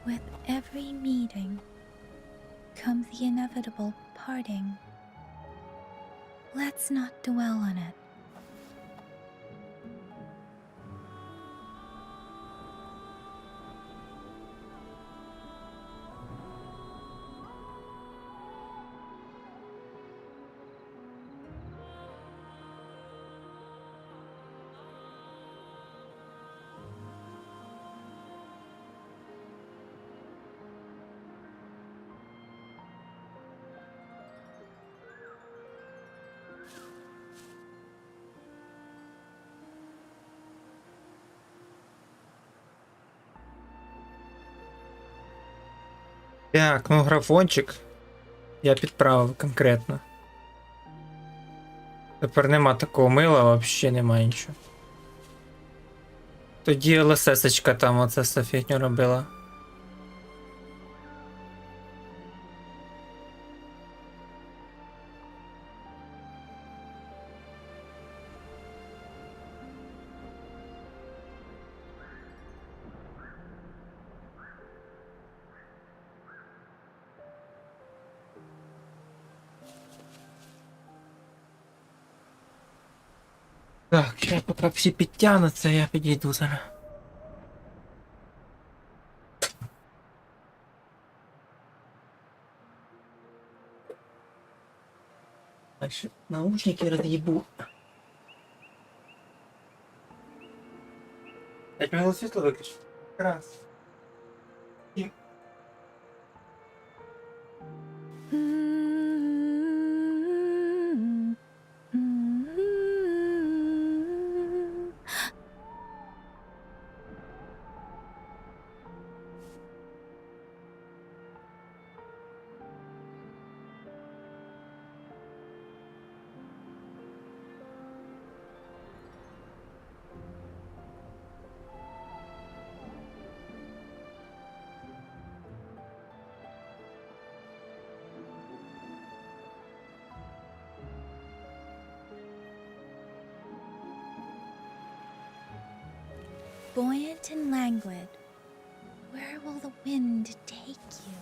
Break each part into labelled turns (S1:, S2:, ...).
S1: With every meeting comes the inevitable parting. Let's not dwell on it.
S2: Так, ну графончик я підправив конкретно. Тепер нема такого мила, взагалі немає нічого. Тоді ЛСС-очка там оце все фігню робила. Так, ще поки всі підтягнуться, я підійду зараз. Дальше наушники роз'їбу. 5 минут світло виключити. Раз. І...
S1: Buoyant and languid, where will the wind take you?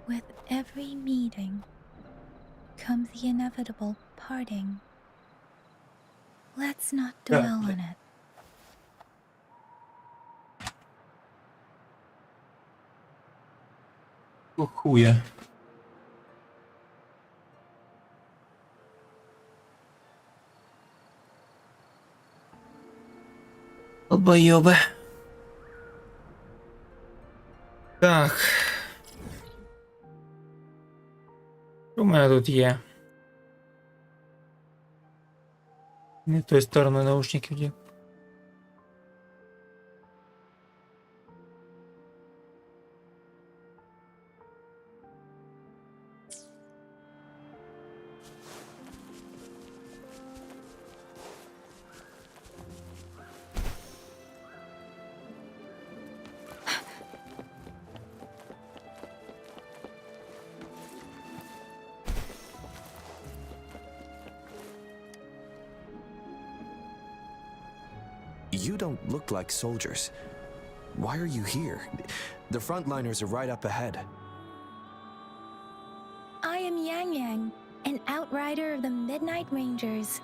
S1: With every meeting comes the inevitable parting. Let's not dwell on it.
S2: О, хуя. Долбойобе. Так. Що у мене тут є? Не тою стороною наушників дів.
S3: You don't look like soldiers. Why are you here? The frontliners are right up ahead.
S1: I am Yang Yang, an outrider of the Midnight Rangers.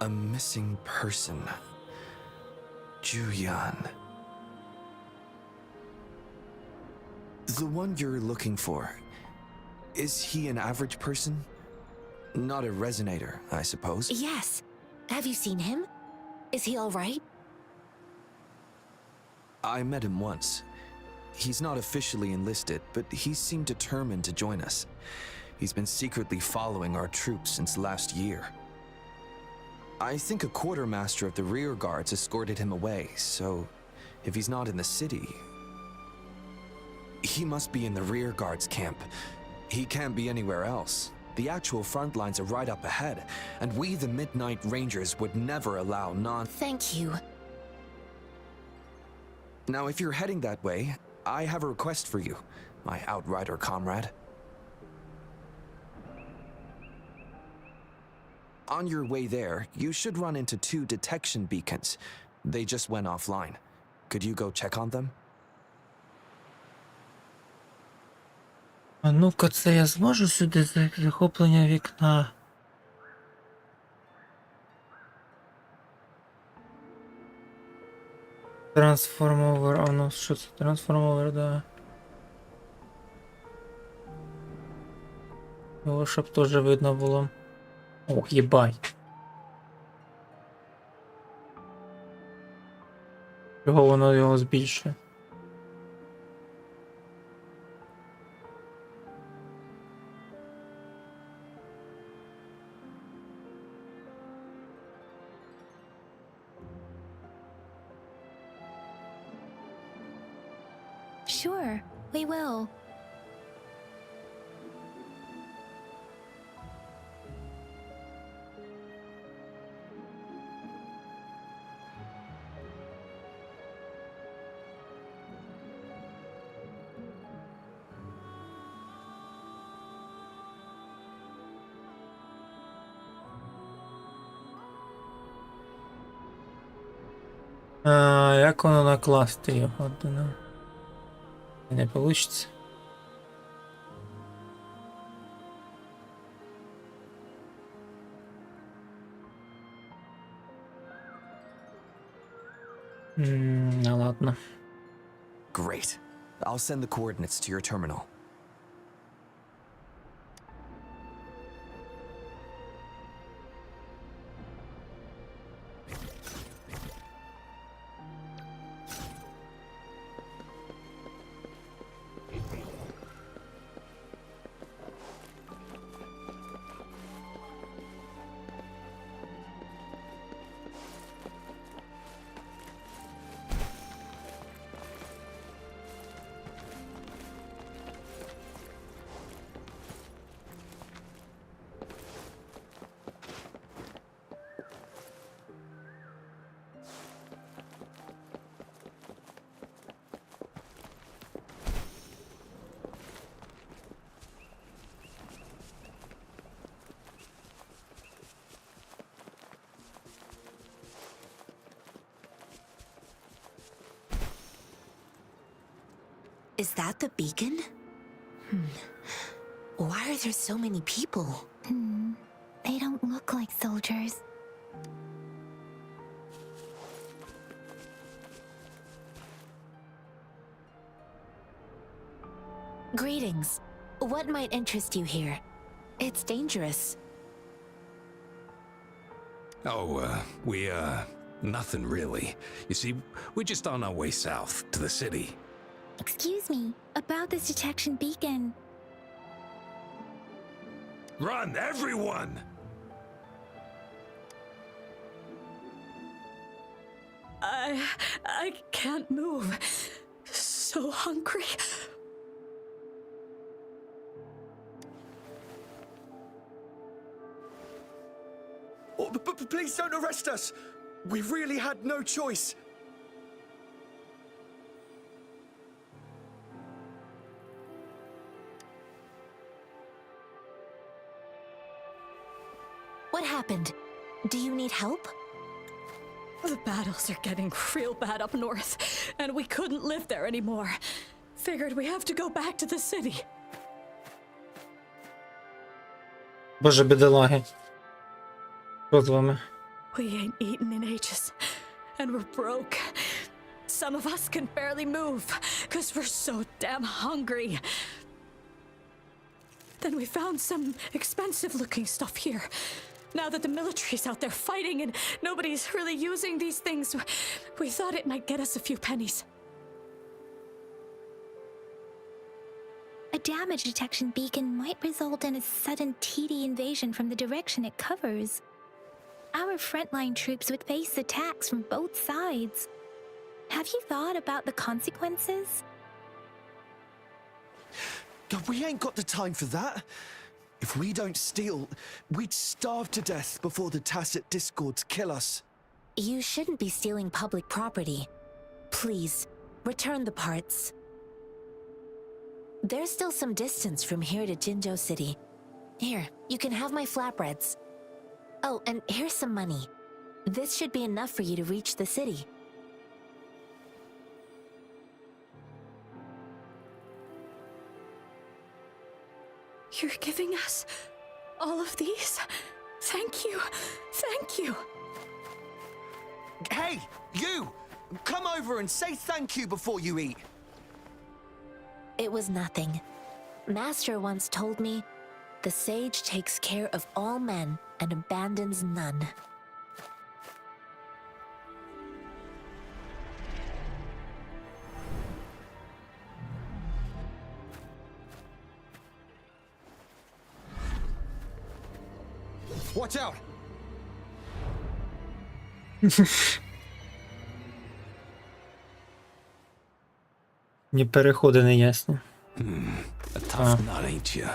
S3: A missing person. Juyan. The one you're looking for. Is he an average person? Not a resonator, I suppose.
S4: Yes. Have you seen him? Is he all right?
S3: I met him once. He's not officially enlisted, but he seemed determined to join us. He's been secretly following our troops since last year. I think a quartermaster of the rear guards escorted him away, so if he's not in the city, he must be in the rear guards camp. He can't be anywhere else. The actual front lines are right up ahead, and we, the Midnight Rangers, would never allow
S4: Thank you.
S3: Now, if you're heading that way, I have a request for you, my outrider comrade. On your way there, you should run into 2 detection beacons. They just went offline. Could you go check on them?
S2: А ну-ка, це я зможу сюди захоплення вікна? Трансформовер, а ну що це? Трансформовер, да. Його щоб теж видно було. Ох, єбать. Чого воно його збільшує?
S1: Sure, we will.
S2: Як воно накласти його? Не получится. Ну ладно.
S3: Great. I'll send the coordinates to your terminal.
S4: Is that the beacon? Why are there so many people?
S1: They don't look like soldiers.
S4: Greetings. What might interest you here? It's dangerous.
S5: Oh, nothing really. You see, we're just on our way south to the city.
S1: Excuse me, about this detection beacon.
S5: Run, everyone!
S6: I can't move. So hungry.
S3: Oh, please don't arrest us! We really had no choice!
S4: What happened? Do you need help?
S6: The battles are getting real bad up north, and we couldn't live there anymore. Figured we have to go back to the city.
S2: Боже, бідолаги. Що з вами?
S6: We ain't eaten in ages, and we're broke. Some of us can barely move, because we're so damn hungry. Then we found some expensive-looking stuff here. Now that the military's out there fighting and nobody's really using these things, we thought it might get us a few pennies.
S1: A damage detection beacon might result in a sudden TD invasion from the direction it covers. Our frontline troops would face attacks from both sides. Have you thought about the consequences?
S3: God, we ain't got the time for that. If we don't steal, we'd starve to death before the tacit discords kill us.
S4: You shouldn't be stealing public property. Please, return the parts. There's still some distance from here to Jinzhou City. Here, you can have my flatbreads. Oh, and here's some money. This should be enough for you to reach the city.
S6: You're giving us all of these? Thank you. Thank you.
S3: Hey, you! Come over and say thank you before you eat.
S4: It was nothing. Master once told me, the sage takes care of all men and abandons none.
S3: Watch out!
S2: Ні переходи не ясні.
S5: A tough nut, ain't ya?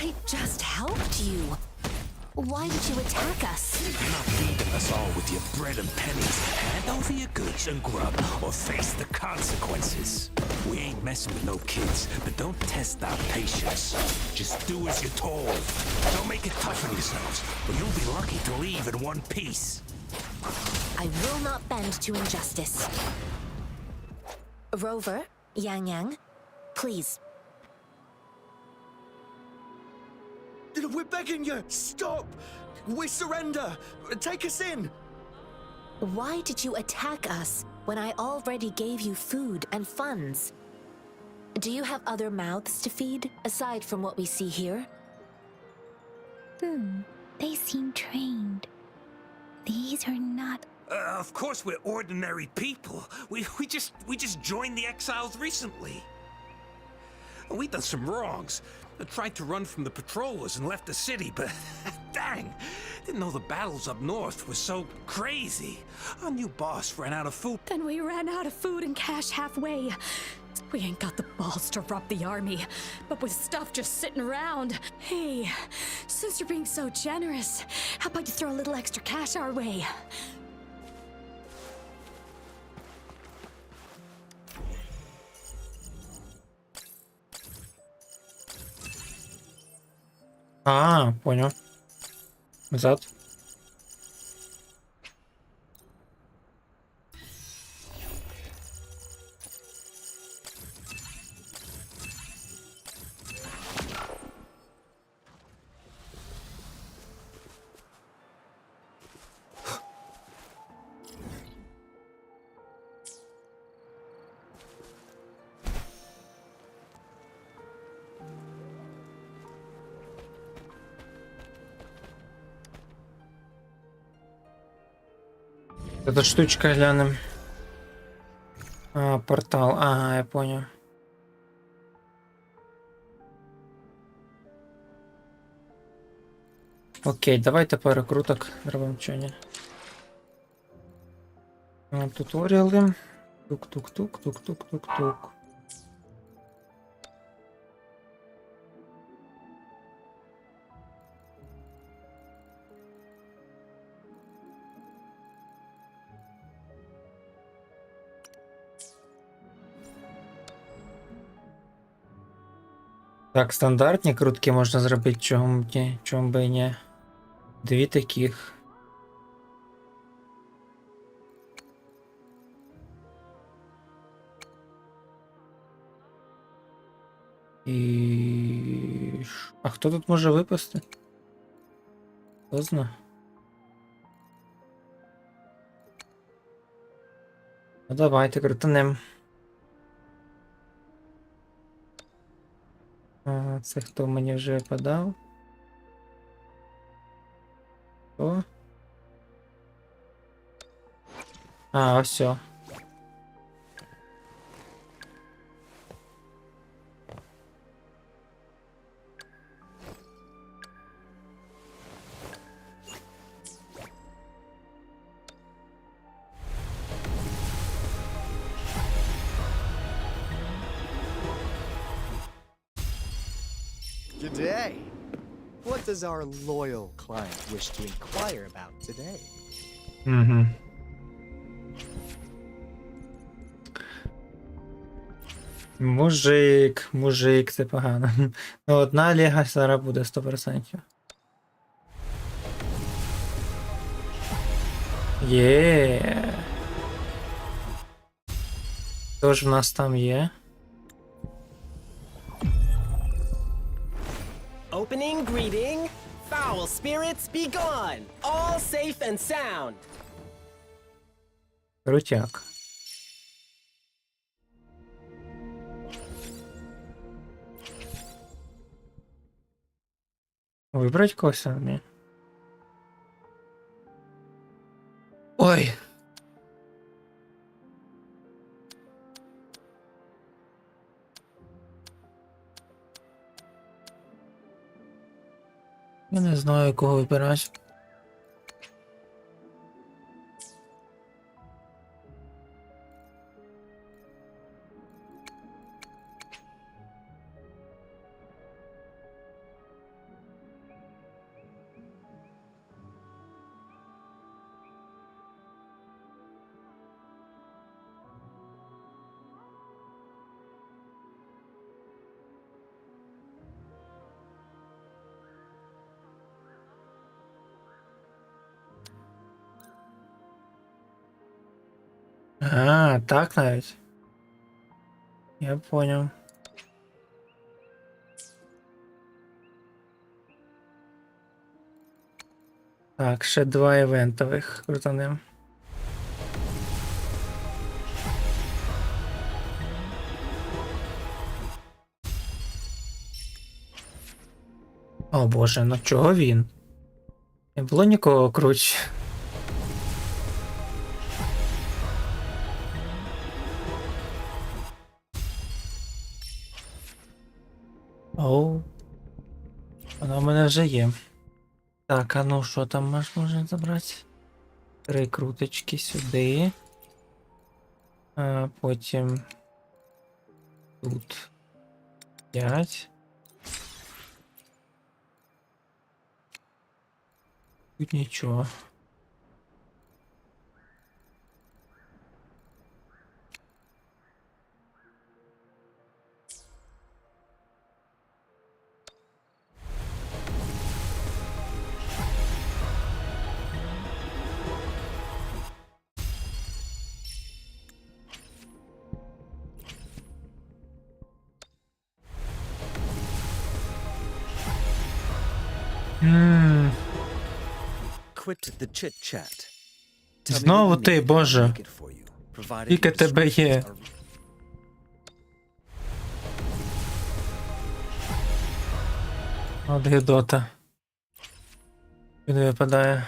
S4: I just helped you. Why did you attack us?
S5: You're not feeding us all with your bread and pennies. Hand over your goods and grub, or face the consequences. We ain't messing with no kids, but don't test our patience. Just do as you're told. Don't make it tough on yourselves, or you'll be lucky to leave in one piece.
S4: I will not bend to injustice. Rover, Yang, please.
S3: We're begging you! Stop! We surrender! Take us in!
S4: Why did you attack us when I already gave you food and funds? Do you have other mouths to feed, aside from what we see here?
S1: They seem trained. These are not...
S5: Of course we're ordinary people. We just joined the exiles recently. We done some wrongs. I tried to run from the patrollers and left the city, but dang, didn't know the battles up north were so crazy. Our new boss ran out of food.
S6: Then we ran out of food and cash halfway. We ain't got the balls to rob the army, but with stuff just sitting around. Hey, since you're being so generous, how about you throw a little extra cash our way?
S2: А, понял. Назад. Эта штучка глянем. А, портал. Ага, я понял. Окей, давайте пару круток зробимо, чо ні. Туторіали. Тук-тук-тук. Так, стандартні крутки можна зробити, чому би і ні. Дві таких. І... А хто тут може випасти? Хто знає? Ну давайте крутанем. Це хто мені вже випадав? О. Ось все.
S7: G'day. What does our loyal client wish to inquire about today?
S2: Угу. Мужик, це погано. Ну, одна ліга зараз буде 100%. Є. Хто ж в нас там є?
S8: Opening greeting. Foul spirits be gone. All safe and sound.
S2: Крутяк. Вибрать когось самі. Ой. Я не знаю, кого вибирати. Так навіть. Я понял. Так, ще 2 івентових крутанем. О боже, ну чого він? Не було нікого круче. Оу. Вона в мене вже є. Так, а ну що там можна забрати? 3 круточки сюди. Потім тут 5. Тут нічого.
S9: Quit the chit-chat.
S2: Знову ти, боже. Скільки тебе є? От гидота. Він випадає.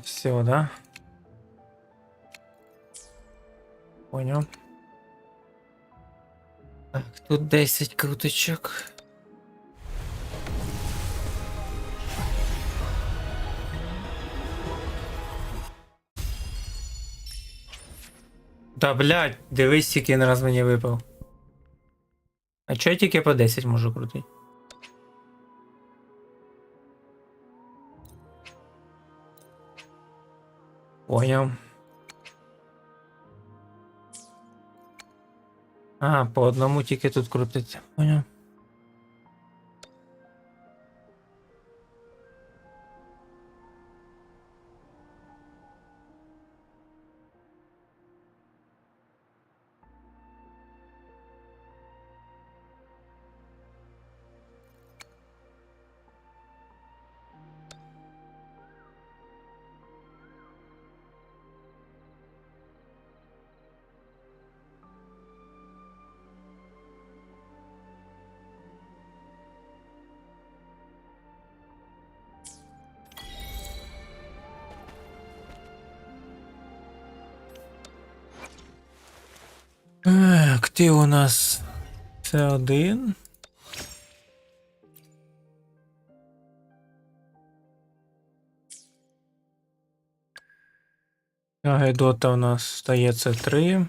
S2: Все, да? Понял. Так, тут 10 круточок. Да, блядь, дивись, скільки раз мені випав. А чого я тільки по 10 можу крутити? Понял. По одному тільки тут крутиться. Понял. Ти у нас це один. Гайдота у нас стає це 3.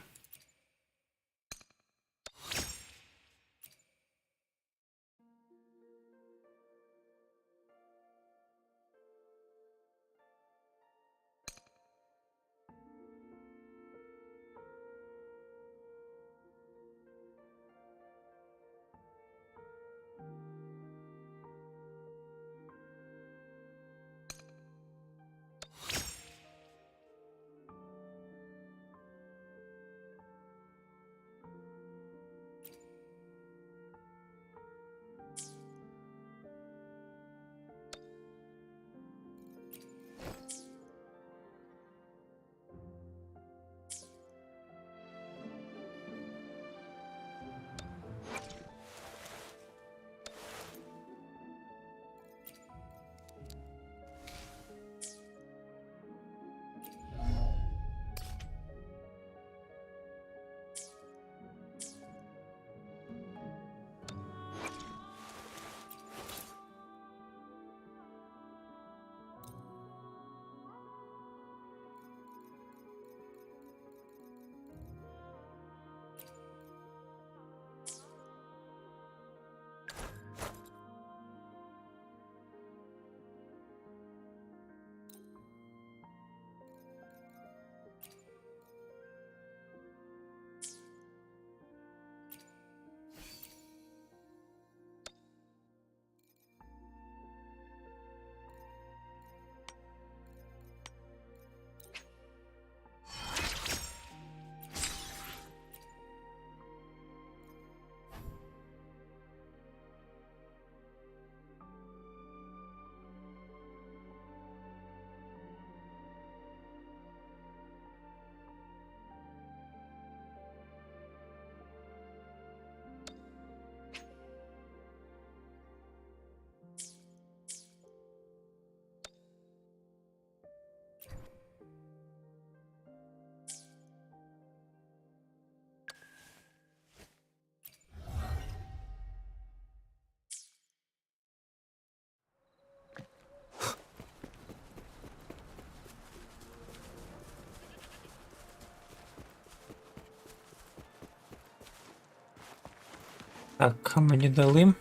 S2: Так, а мені дали.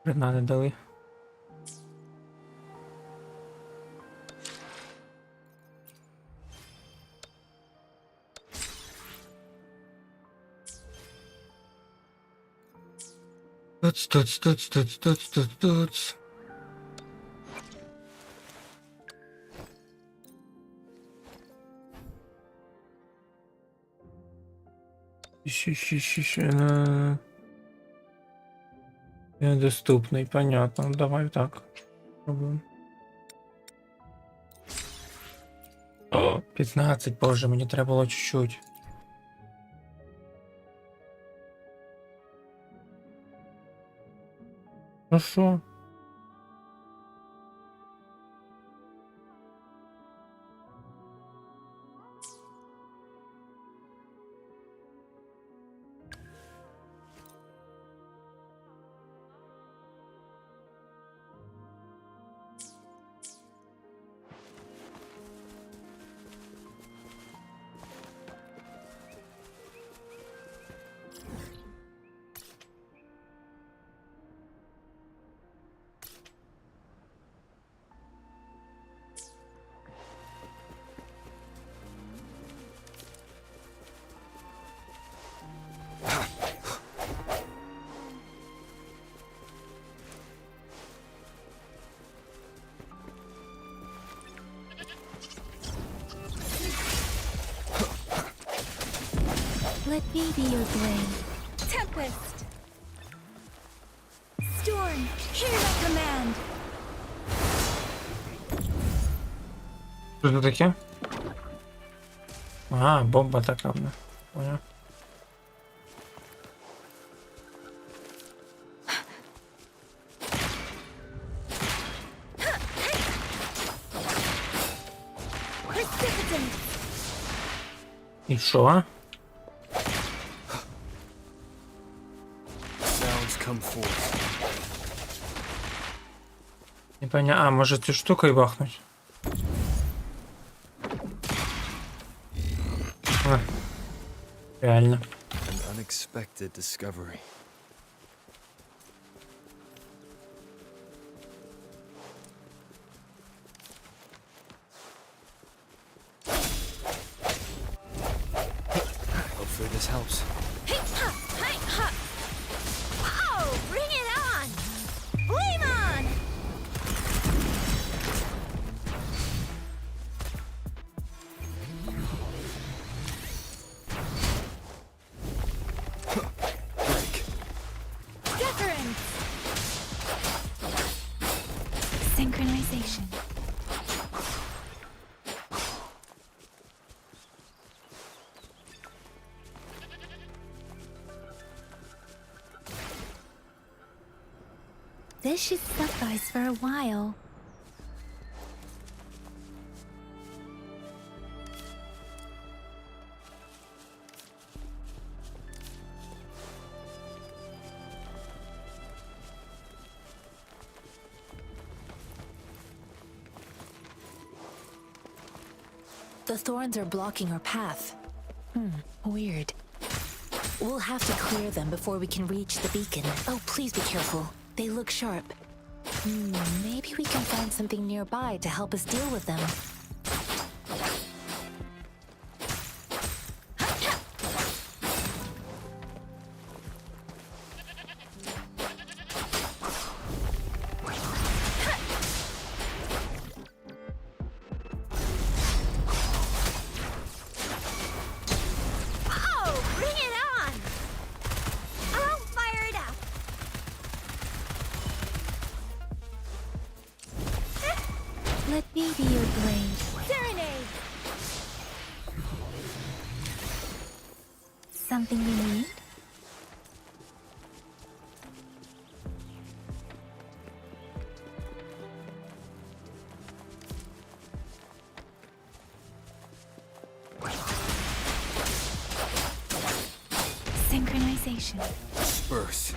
S2: Хрена не дали. Туц. Ще. Недоступний, понятно. Ну, давай так. Пробуємо. О, 15, боже, мені треба було чуть-чуть. Ну що?
S1: Let me be your blade. Tempest! Storm, hear my command!
S2: Що це таке? Ага, бомба така. Понял.
S1: Precipitant!
S2: І що?
S7: Sounds come forth.
S2: Не поня... А, може цю штуку і бахнуть? А. Реально.
S7: An unexpected discovery. Hopefully this helps.
S1: Oh, bring it on! Flame on!
S7: Break.
S1: Deference! Synchronization. This should suffice for a while.
S4: The thorns are blocking our path. Weird. We'll have to clear them before we can reach the beacon. Oh, please be careful. They look sharp. Maybe we can find something nearby to help us deal with them.
S1: Oh, bring it on! I'll fire it up! Let me be your blade. Serenade! Something you need? Synchronization.
S7: Disperse.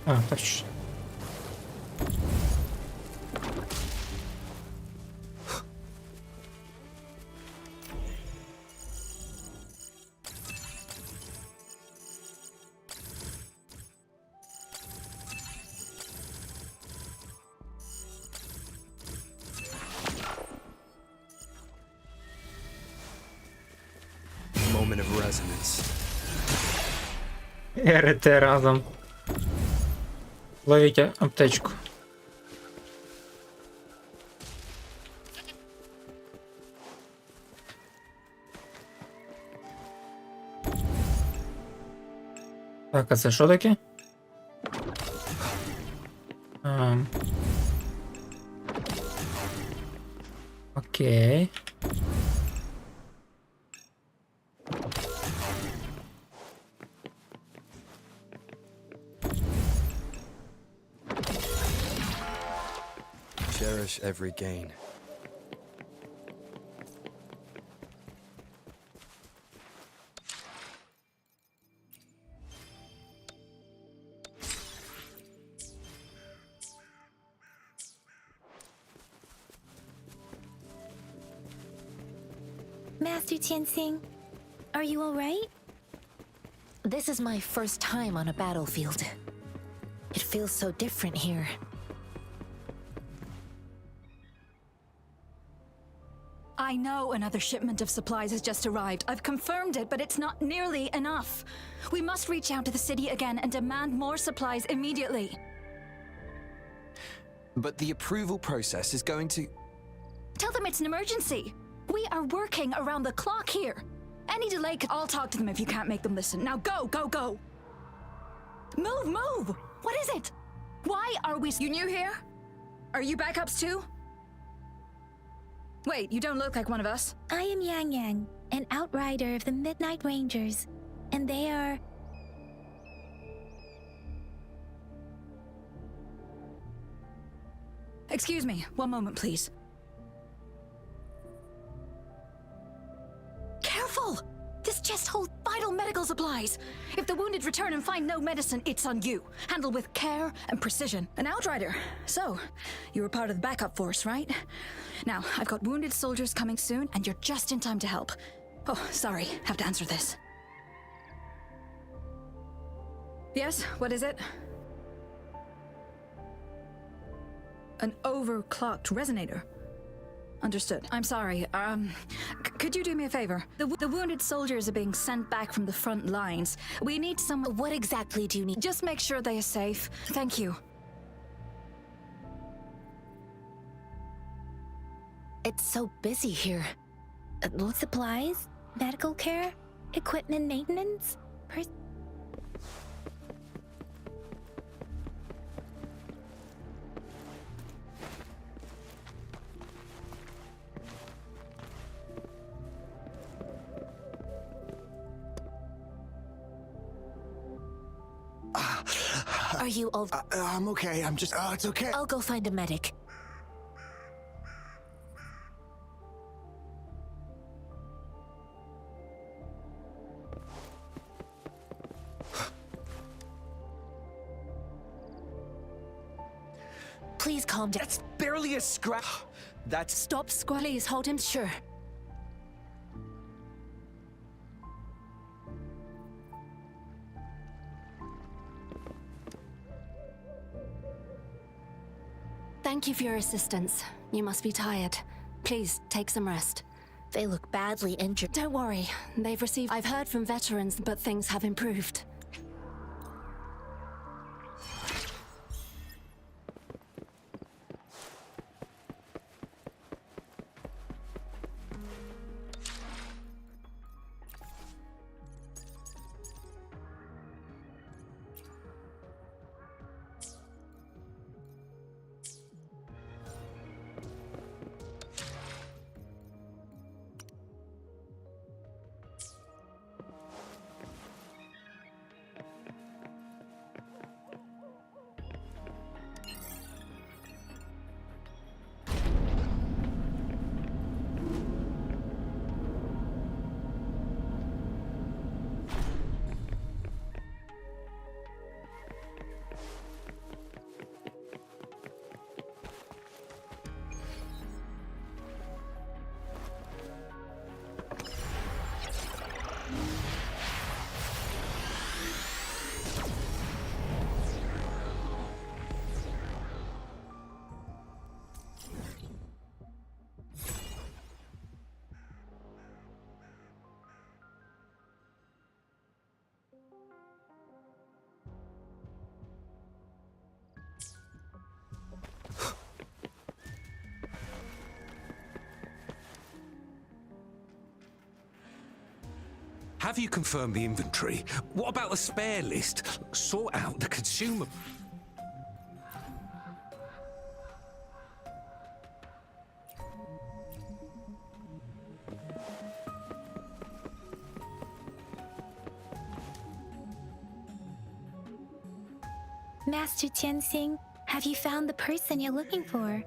S2: А, точно.
S7: Moment of resonance.
S2: РТ разом. Ловіть аптечку. Так, а це що таке? Окей.
S7: Cherish every gain.
S1: Master Tianxing, are you all right?
S4: This is my first time on a battlefield. It feels so different here.
S6: I know another shipment of supplies has just arrived. I've confirmed it, but it's not nearly enough. We must reach out to the city again and demand more supplies immediately.
S3: But the approval process is going to...
S6: Tell them it's an emergency. We are working around the clock here. Any delay I'll talk to them if you can't make them listen. Now go, go, go. Move, move! What is it? Why are we... You new here? Are you backups too? Wait, you don't look like one of us.
S1: I am Yang Yang, an outrider of the Midnight Rangers, and they are...
S6: Excuse me, one moment, please. Careful! This chest holds vital medical supplies. If the wounded return and find no medicine, it's on you. Handled with care and precision. An outrider. So, you were part of the backup force, right? Now, I've got wounded soldiers coming soon, and you're just in time to help. Oh, sorry, have to answer this. Yes, what is it? An overclocked resonator. Understood. I'm sorry. Could you do me a favor? The wounded soldiers are being sent back from the front lines. We need someone.
S4: What exactly do you need?
S6: Just make sure they are safe. Thank you.
S4: It's so busy here.
S1: Supplies, medical care, equipment maintenance,
S4: Are you all...
S7: I'm okay. I'm just... it's okay.
S4: I'll go find a medic. Please calm down.
S3: That's barely a scratch. That's...
S6: Stop, squad.
S4: Please hold him. Sure. Thank you for your assistance. You must be tired. Please, take some rest. They look badly injured. Don't worry. They've received... I've heard from veterans, but things have improved.
S5: Have you confirmed the inventory? What about the spare list? Sort out the consumer...
S1: Master Tianxing, have you found the person you're looking for?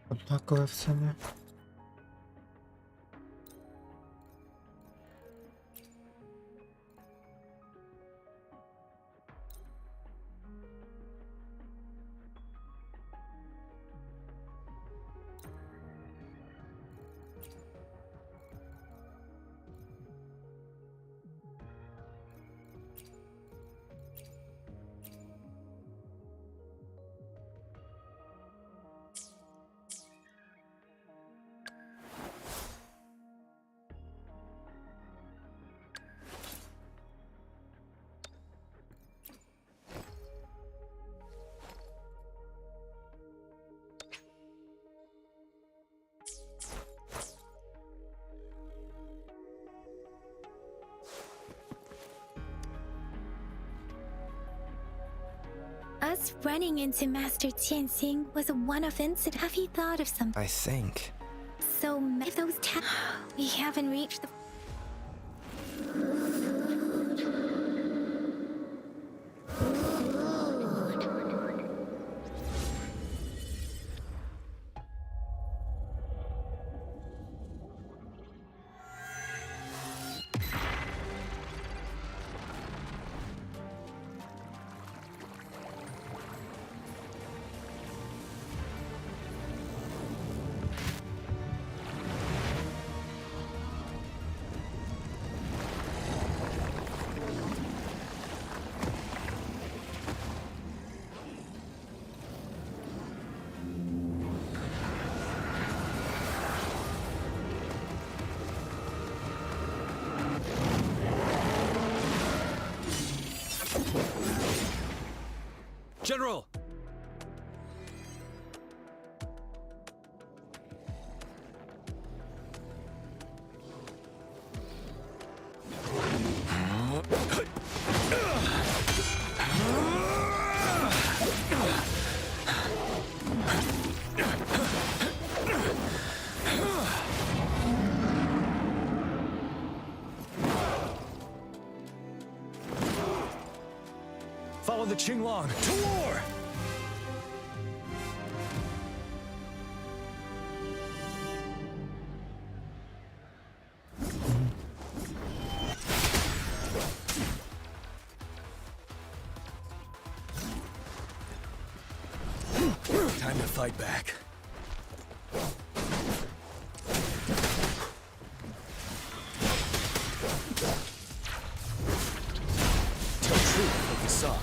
S2: Однакове в себе.
S1: Us running into Master Tianxing was a one-off incident. Have you thought of something?
S3: I think.
S1: So many of those we haven't reached the...
S9: General! Follow the Qinglong to war! Time to fight back. Tell truth of the side.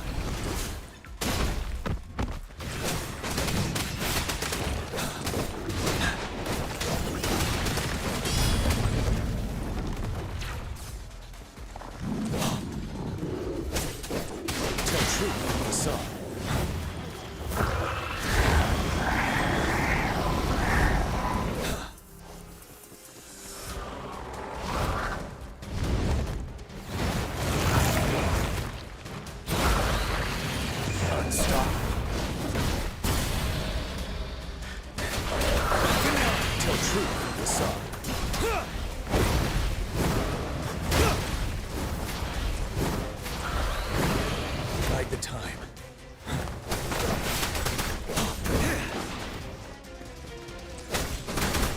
S9: Bide the time.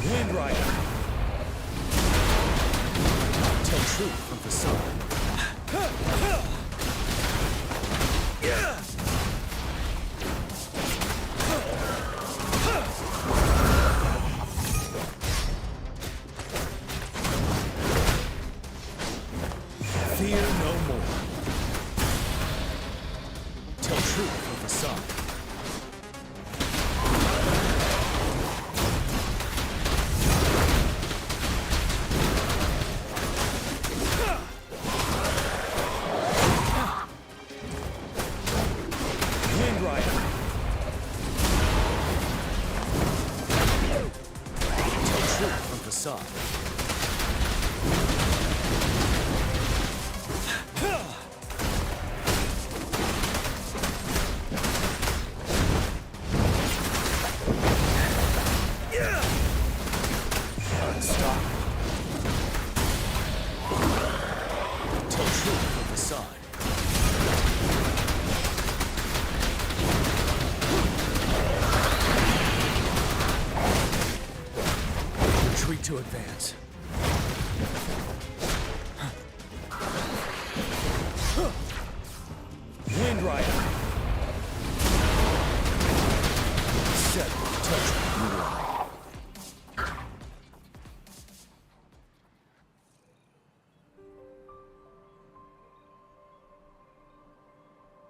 S9: Wind Rider. Tell truth from facade. Fear no more. Tell truth from facade. to advance. Wind Rider. Set topchik.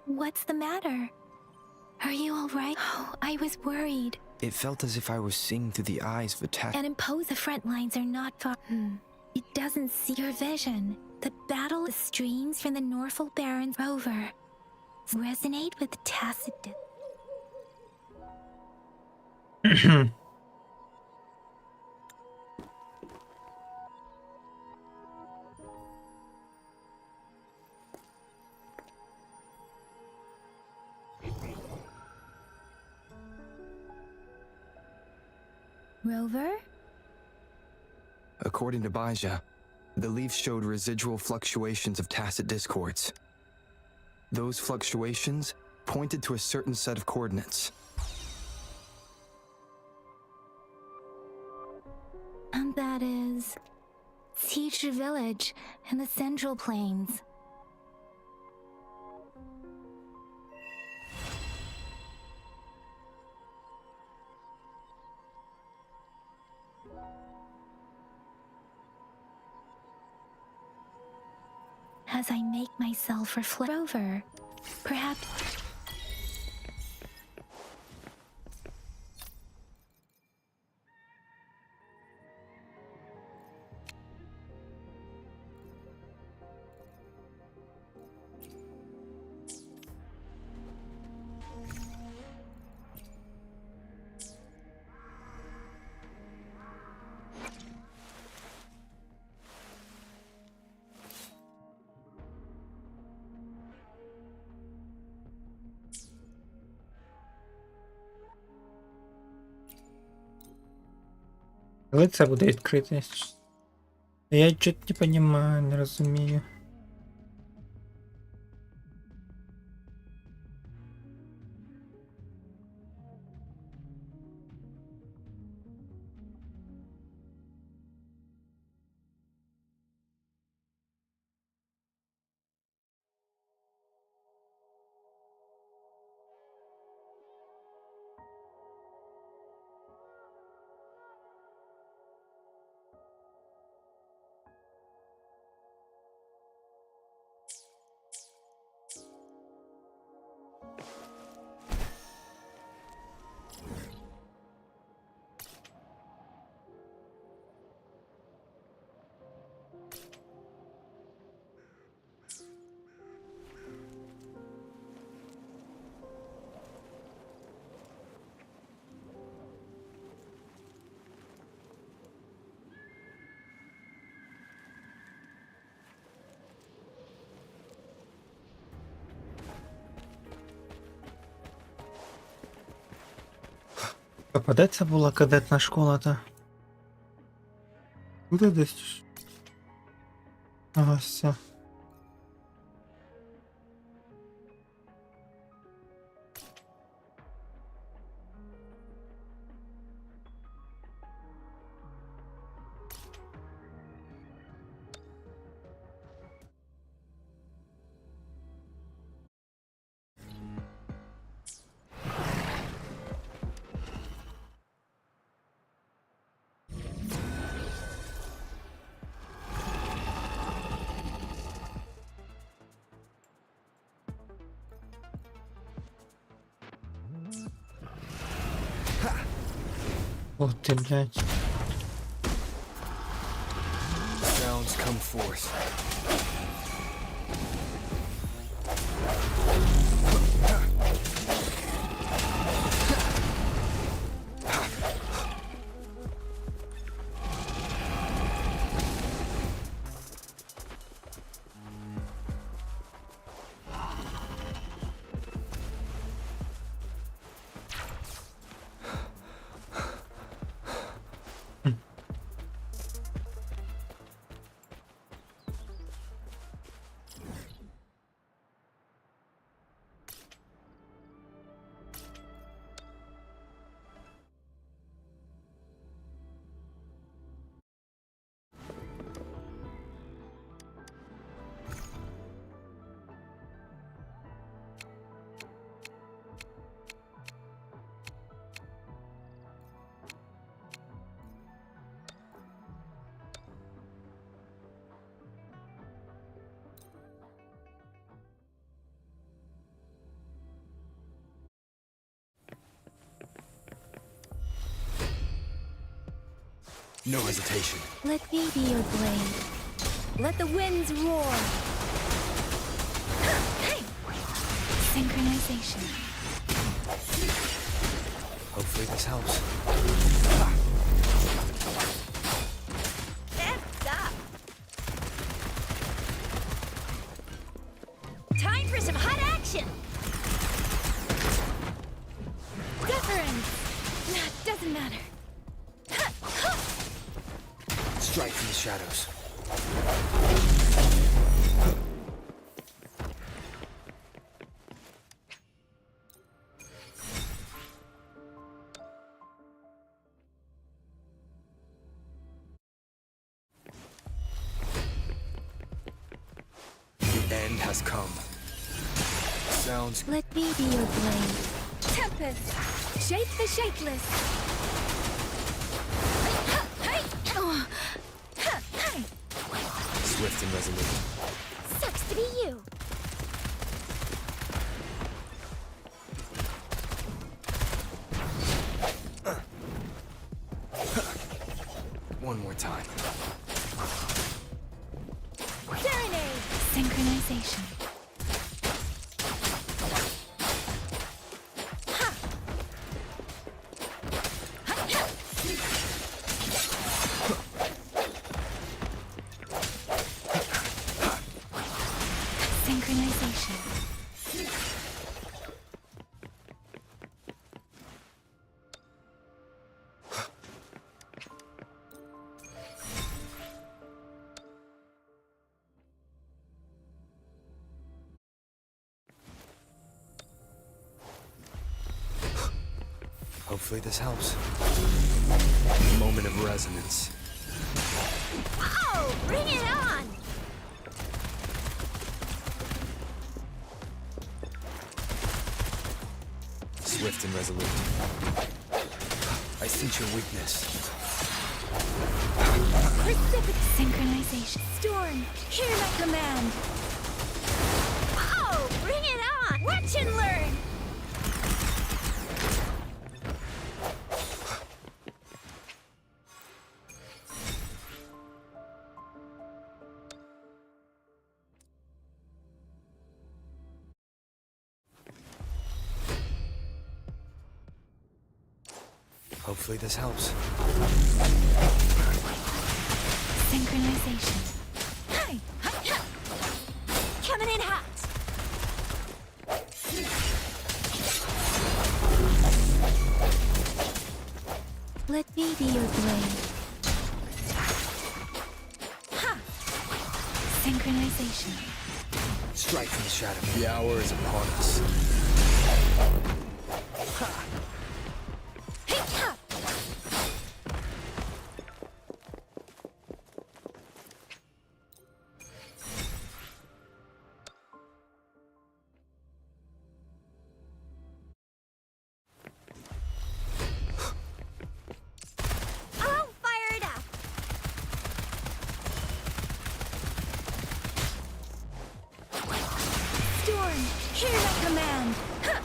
S1: What's the matter? Are you all right? Oh, I was worried.
S3: It felt as if I was seeing through the eyes of a
S1: And impose the front lines are not far. It doesn't see your vision. The battle streams from the Norfolk Barons rover. Resonate with Tacitus. Rover?
S3: According to Baja, the leaves showed residual fluctuations of tacit discords. Those fluctuations pointed to a certain set of coordinates.
S1: And that is... Teacher Village in the Central Plains. As I make myself reflect over, perhaps...
S2: Коли це буде відкритість? Я чуть не понимаю, не розумію. А де це була кадетна школа-то? Куди десь? Ага, все. Ух ты, блядь.
S9: Sounds come forth. No hesitation.
S1: Let me be your blade. Let the winds roar. Hey! Synchronization.
S9: Hopefully this helps.
S1: That's up. Time for some hot action. Deference. Nah, doesn't matter.
S9: Strike from the shadows. The end has come. Sounds
S1: Let me be your blade. Tempest. Shape the shapeless.
S9: swift and resolute.
S1: Sucks to be you.
S9: One more time.
S1: Serenade. Synchronization. Synchronization.
S9: Hopefully this helps. Moment of resonance.
S1: Oh, bring it on!
S9: Swift and resolute. I sense your weakness.
S1: Precipitate synchronization. Storm, hear my command. Oh, bring it on! Watch and learn!
S9: Hopefully this helps.
S1: Synchronization. Hi! Coming in hot! Let me be your blade. Ha! Synchronization.
S9: Strike from the shadow. The hour is upon us.
S1: Hey, ha! I'll fire it up. Storm, hear my command. Ha!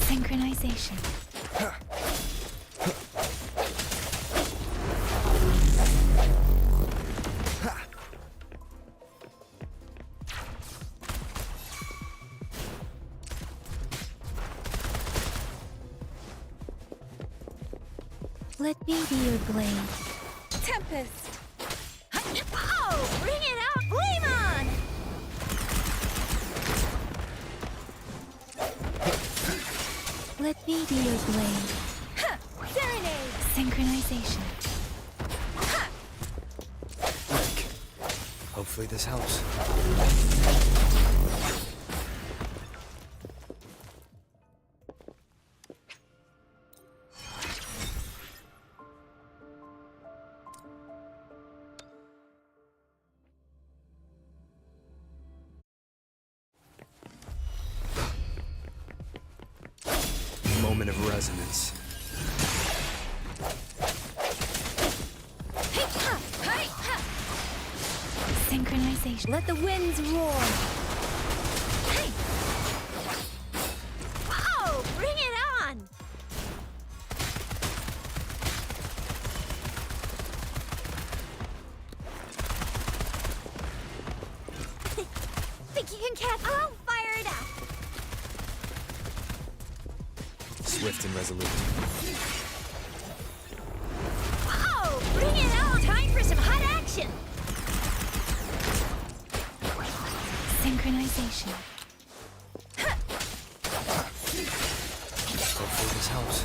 S1: Synchronization. Let me be your blade. Tempest. Oh, bring it out! Flame on! Let me be your blade. Serenade. Synchronization.
S9: Break. Hopefully this helps. Moment of resonance.
S1: Synchronization. Let the winds roar. Hey! Oh, bring it on!
S9: Swift and resolute.
S1: Oh, bring it on! Time for some hot action! Synchronization.
S9: Hopefully this helps.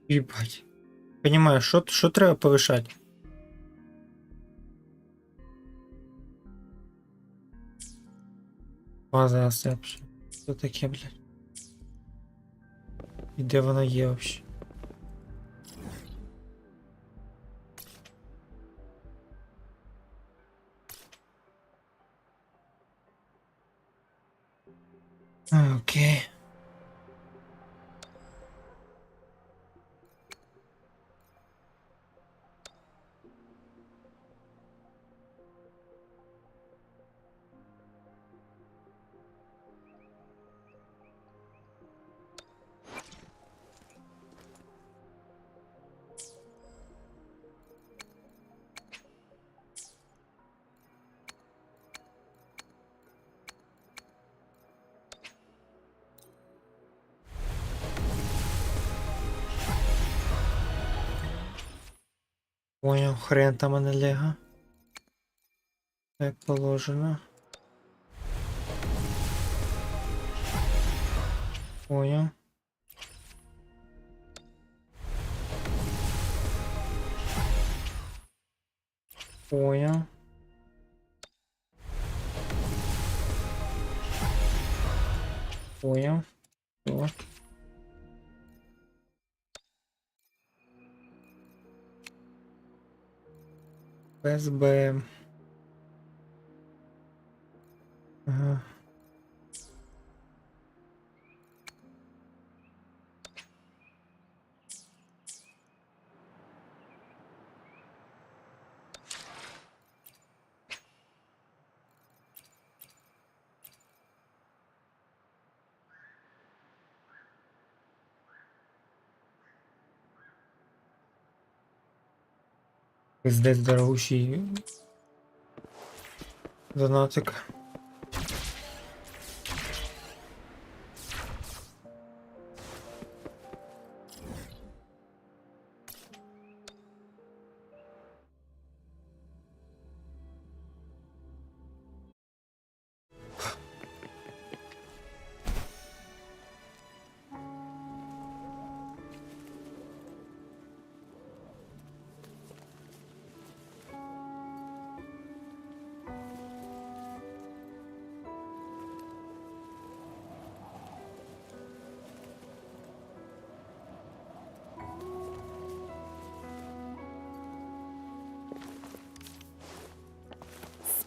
S2: Їбать. Понимаю, що треба повишати? База асепшн. Що таке, блядь? І де вона є вообще? Окей. Понял, хрен там мене лего. Як положено. Понял. Понял. Понял. Вот. СБ. Ага. Пиздець дорогущий донатик.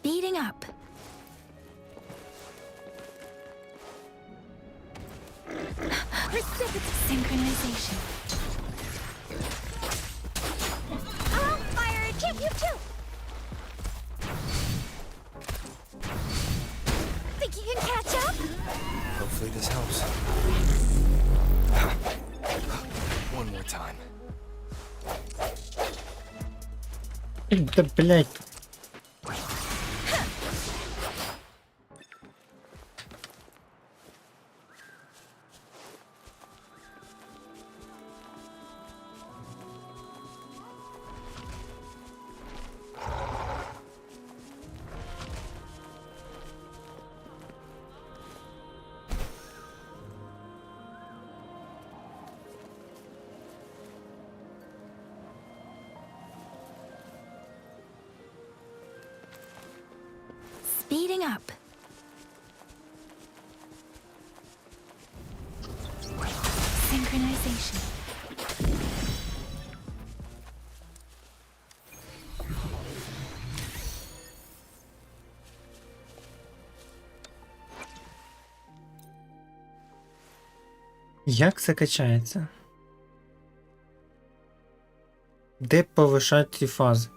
S1: Speeding up. Synchronization. I'll fire a chip, you too. Think you can catch up?
S9: Hopefully this helps.
S2: Да, блядь.
S1: Speeding up. Synchronization.
S2: Як це качається? Де повишати ці фази?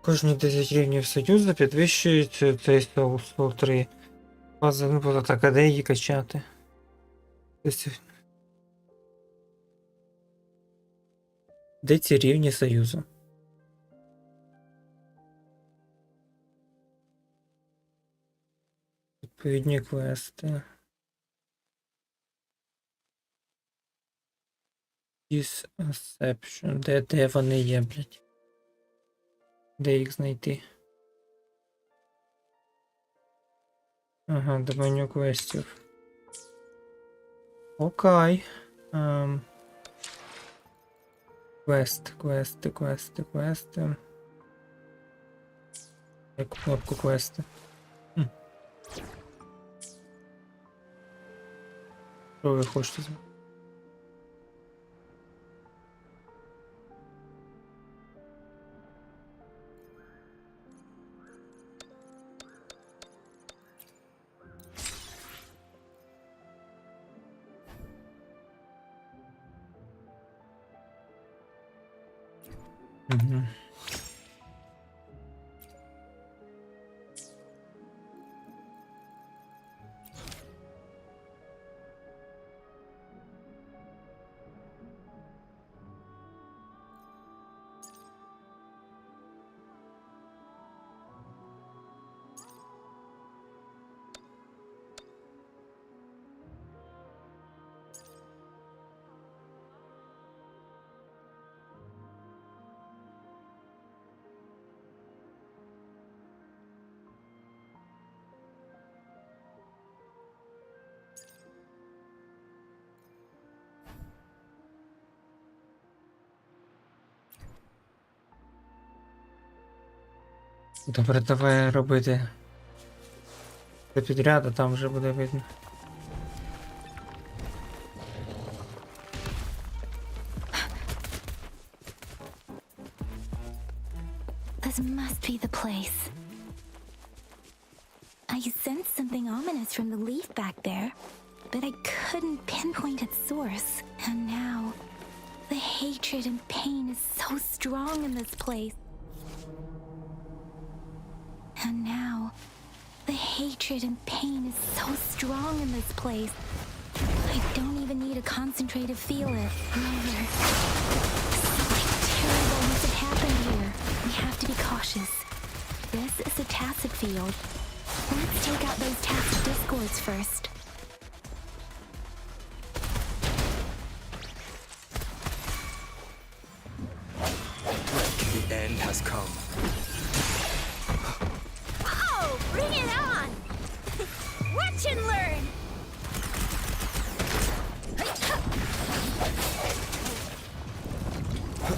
S2: Кожні 10 рівнів Союзу підвищується цей соус 3. Фаза, ну буде так, а де її качати? Тобто, де ці рівні Союзу? Відповідні квести. Disception. Де вони є, блядь? Де їх знайти? Ага, до меню квестів. Окей. Квести. Яку кнопку квести? Що ви хочете з мене? Угу. Добре, давай робити це підряд, а там вже буде видно.
S1: This must be the place. I sensed something ominous from the leaf back there, but I couldn't pinpoint its source. And now, the hatred and pain is so strong in this place. And now, the hatred and pain is so strong in this place. I don't even need a concentrate to feel it. Something terrible must have happened here. We have to be cautious. This is a tacit field. Let's take out those tacit discords first.
S9: The end has come.
S6: Oh, bring it on! Watch and learn!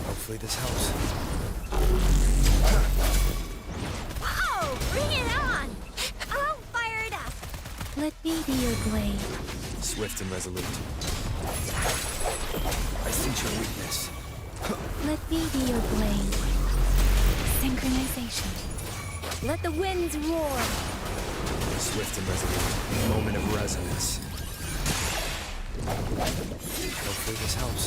S9: Hopefully this helps.
S6: Oh, bring it on! I'll fire it up!
S1: Let me be your blade.
S9: Swift and resolute. I sense your weakness.
S1: Let me be your blade. Synchronization. Let the winds roar.
S9: Swift and resolute. Moment of resonance. Hopefully this helps.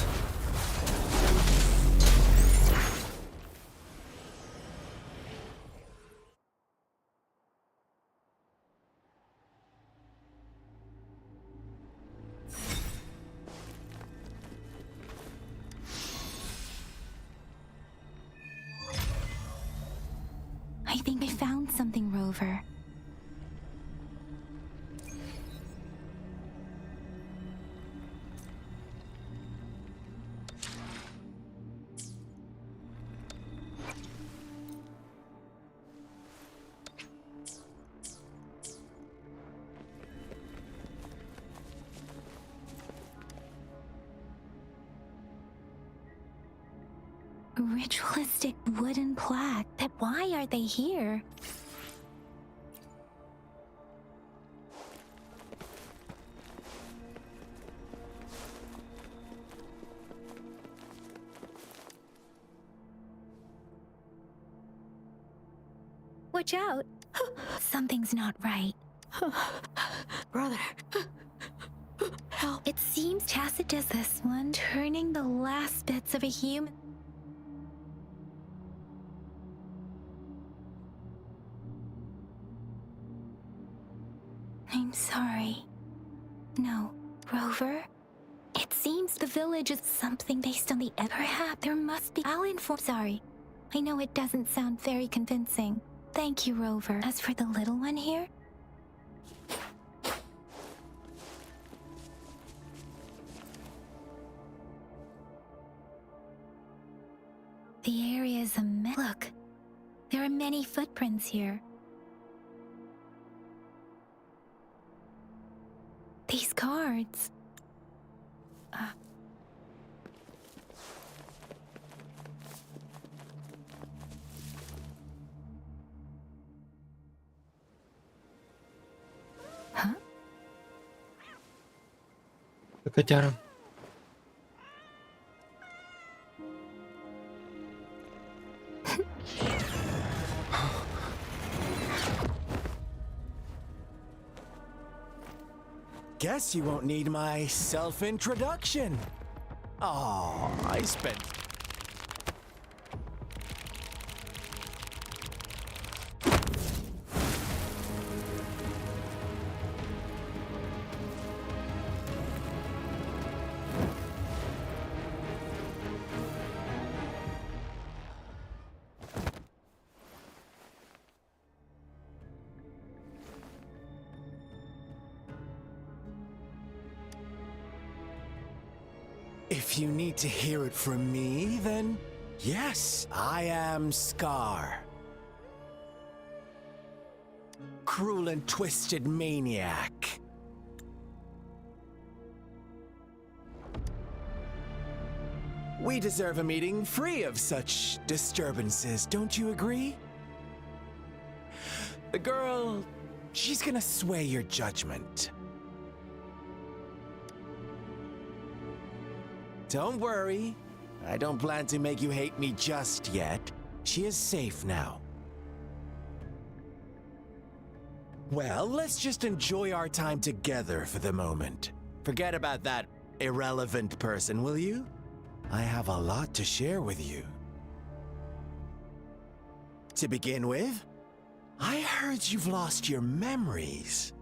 S1: I think I found something, Rover. Ritualistic wooden plaque. But why are they here? Watch out! Something's not right.
S6: Brother. Help.
S1: It seems Tacitus this one, turning the last bits of a human. I'm sorry. No, Rover? It seems the village is something based on the perhaps there must be. I'll inform. Sorry. I know it doesn't sound very convincing. Thank you, Rover. As for the little one here? The area is a mess. Look, there are many footprints here. These cards. Huh?
S2: Котяра.
S8: Guess you won't need my self-introduction. Oh, I spent... If you need to hear it from me, then yes, I am Scar. Cruel and twisted maniac. We deserve a meeting free of such disturbances, don't you agree? The girl, she's gonna sway your judgment. Don't worry. I don't plan to make you hate me just yet. She is safe now. Well, let's just enjoy our time together for the moment. Forget about that irrelevant person, will you? I have a lot to share with you. To begin with, I heard you've lost your memories.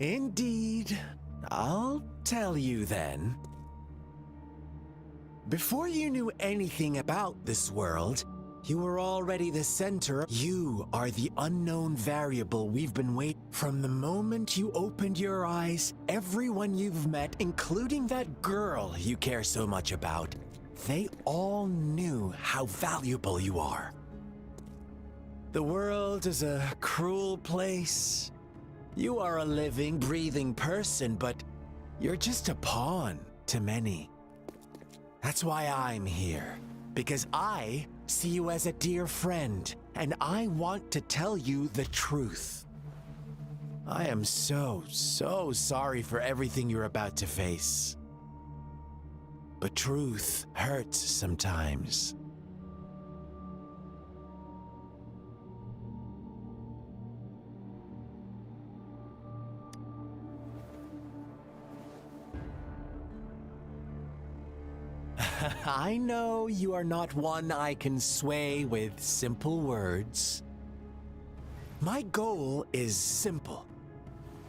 S8: Indeed. I'll tell you then. Before you knew anything about this world, you were already the center. You are the unknown variable we've been waiting. From the moment you opened your eyes, everyone you've met, including that girl you care so much about, they all knew how valuable you are. The world is a cruel place. You are a living, breathing person, but you're just a pawn to many. That's why I'm here, because I see you as a dear friend, and I want to tell you the truth. I am so sorry for everything you're about to face. But truth hurts sometimes. I know you are not one I can sway with simple words. My goal is simple.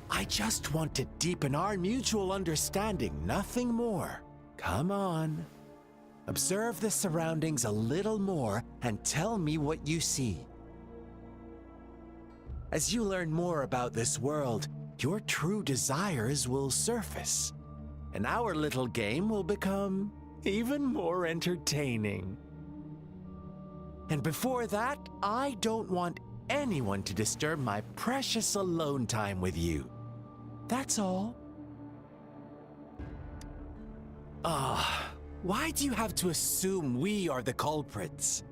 S8: I just want to deepen our mutual understanding, nothing more. Come on. Observe the surroundings a little more and tell me what you see. As you learn more about this world, your true desires will surface, and our little game will become even more entertaining. And before that, I don't want anyone to disturb my precious alone time with you. That's all. Why do you have to assume we are the culprits?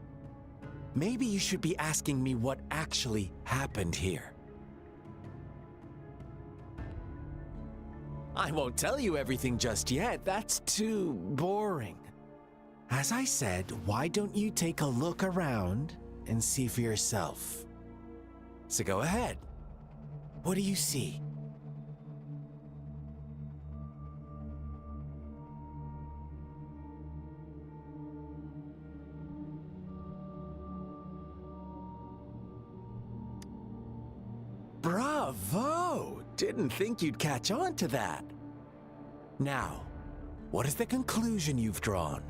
S8: Maybe you should be asking me what actually happened here. I won't tell you everything just yet. That's too boring. As I said, why don't you take a look around and see for yourself? So go ahead. What do you see? Bravo! Didn't think you'd catch on to that. Now, what is the conclusion you've drawn?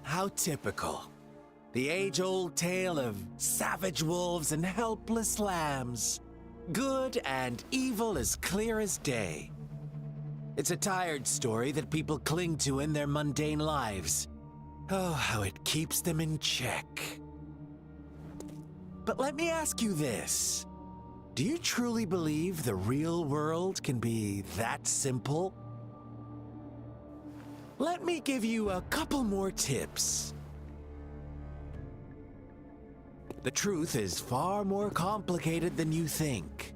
S8: How typical. The age-old tale of savage wolves and helpless lambs. Good and evil as clear as day. It's a tired story that people cling to in their mundane lives. Oh, how it keeps them in check. But let me ask you this. Do you truly believe the real world can be that simple? Let me give you a couple more tips. The truth is far more complicated than you think.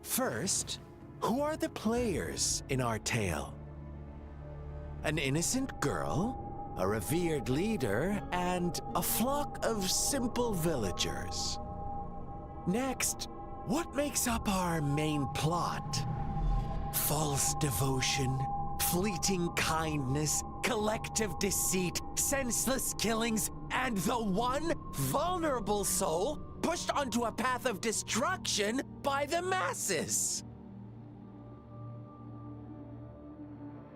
S8: First, who are the players in our tale? An innocent girl, a revered leader, and a flock of simple villagers. Next, what makes up our main plot? False devotion, fleeting kindness, collective deceit, senseless killings, and the one vulnerable soul pushed onto a path of destruction by the masses.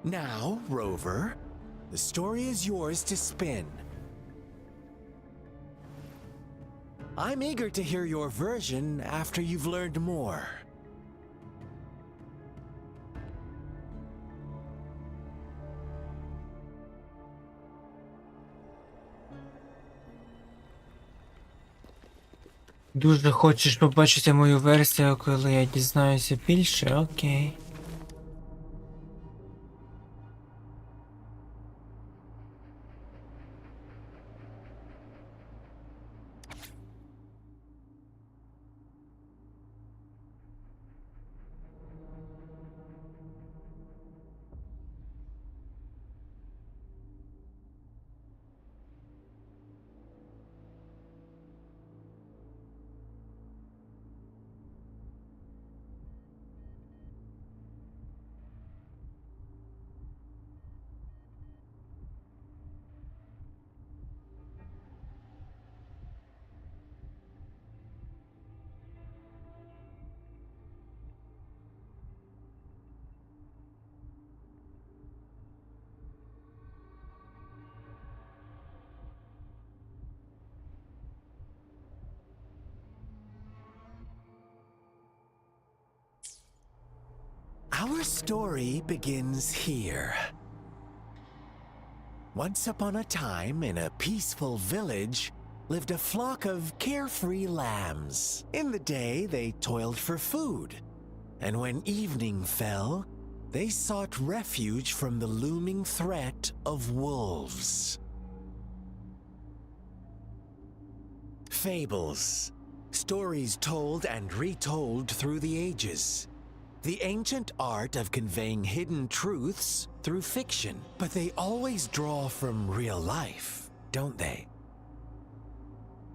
S8: Now, Rover, the story is yours to spin. I'm eager to hear your version after you've learned more.
S2: Дуже хочеш побачити мою версію, коли я дізнаюся більше? Окей.
S8: Our story begins here. Once upon a time, in a peaceful village, lived a flock of carefree lambs. In the day, they toiled for food, and when evening fell, they sought refuge from the looming threat of wolves. Fables, stories told and retold through the ages. The ancient art of conveying hidden truths through fiction, but they always draw from real life, don't they?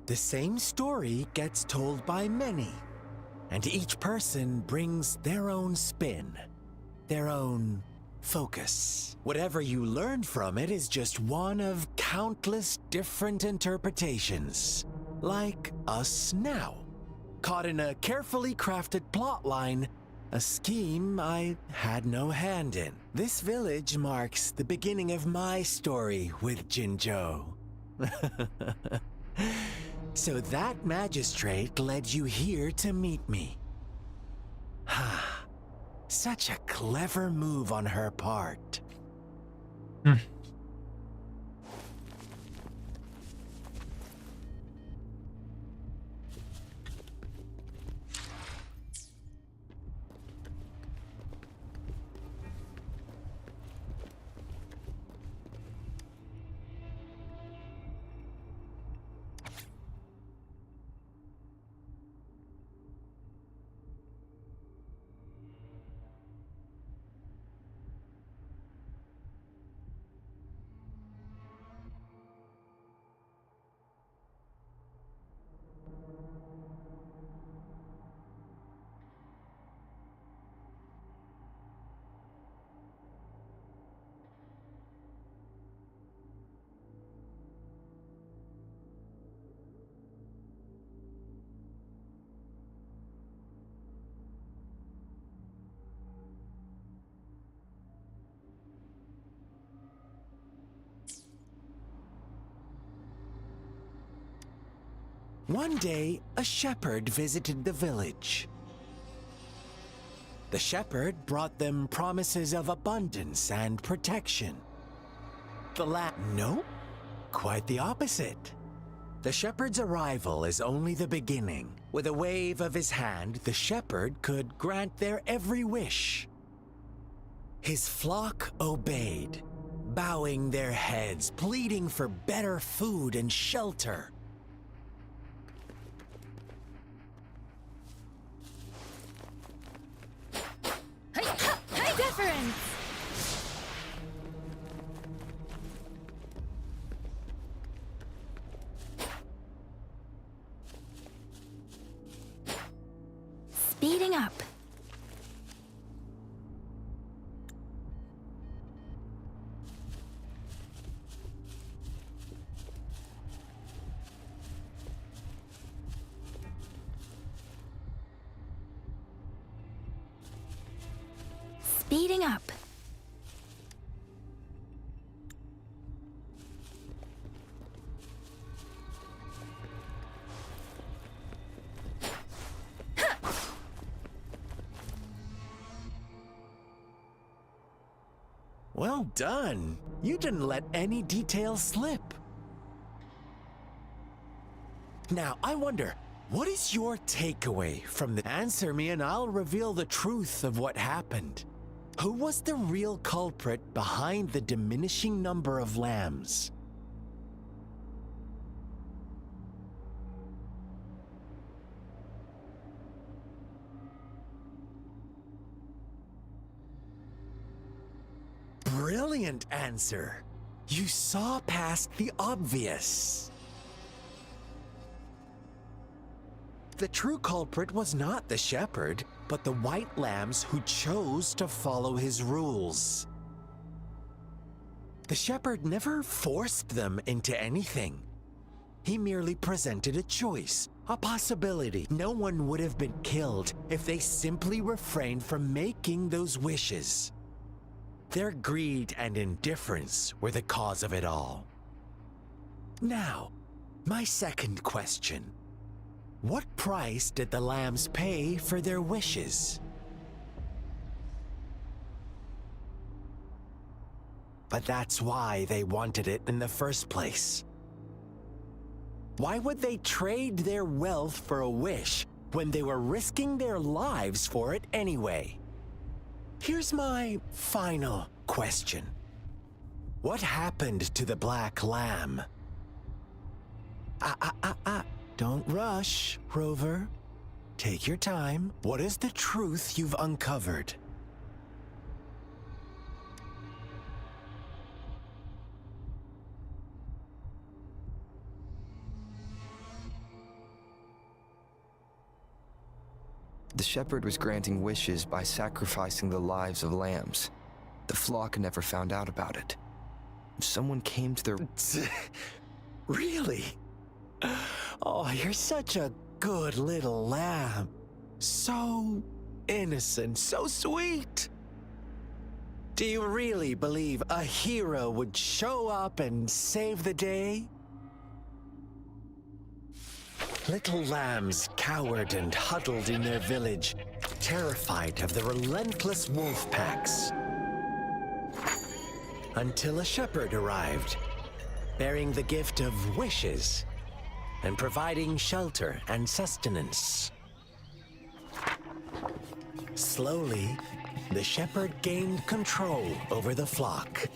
S8: The same story gets told by many, and each person brings their own spin, their own focus. Whatever you learn from it is just one of countless different interpretations. Like us now, caught in a carefully crafted plotline, a scheme I had no hand in. This village marks the beginning of my story with Jinzhou. So that magistrate led you here to meet me. Such a clever move on her part. One day, a shepherd visited the village. The shepherd brought them promises of abundance and protection. No, quite the opposite. The shepherd's arrival is only the beginning. With a wave of his hand, the shepherd could grant their every wish. His flock obeyed, bowing their heads, pleading for better food and shelter.
S1: Hey, deference! Speeding up. Speeding up.
S8: Well done. You didn't let any details slip. Now, I wonder, what is your takeaway from the... Answer me and I'll reveal the truth of what happened. Who was the real culprit behind the diminishing number of lambs? Brilliant answer. You saw past the obvious. The true culprit was not the shepherd, but the white lambs who chose to follow his rules. The shepherd never forced them into anything. He merely presented a choice, a possibility. No one would have been killed if they simply refrained from making those wishes. Their greed and indifference were the cause of it all. Now, my second question. What price did the lambs pay for their wishes? But that's why they wanted it in the first place. Why would they trade their wealth for a wish when they were risking their lives for it anyway? Here's my final question. What happened to the black lamb? Don't rush, Rover. Take your time. What is the truth you've uncovered?
S9: The shepherd was granting wishes by sacrificing the lives of lambs.
S3: The flock never found out about it. If someone came to their...
S8: Really? Oh, you're such a good little lamb. So innocent, so sweet. Do you really believe a hero would show up and save the day? Little lambs cowered and huddled in their village, terrified of the relentless wolf packs. Until a shepherd arrived, bearing the gift of wishes and providing shelter and sustenance. Slowly, the shepherd gained control over the flock,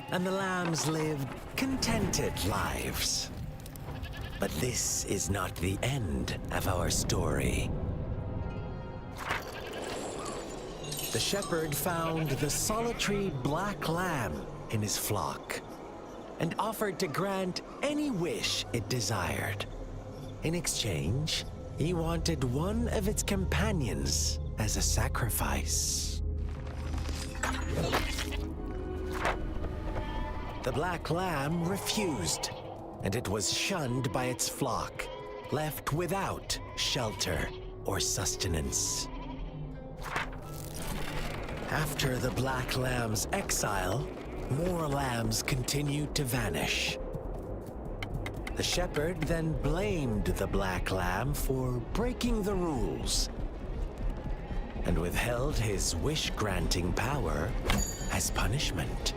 S8: and the lambs lived contented lives. But this is not the end of our story. The shepherd found the solitary black lamb in his flock and offered to grant any wish it desired. In exchange, he wanted one of its companions as a sacrifice. The black lamb refused, and it was shunned by its flock, left without shelter or sustenance. After the black lamb's exile, more lambs continued to vanish. The shepherd then blamed the black lamb for breaking the rules and withheld his wish-granting power as punishment.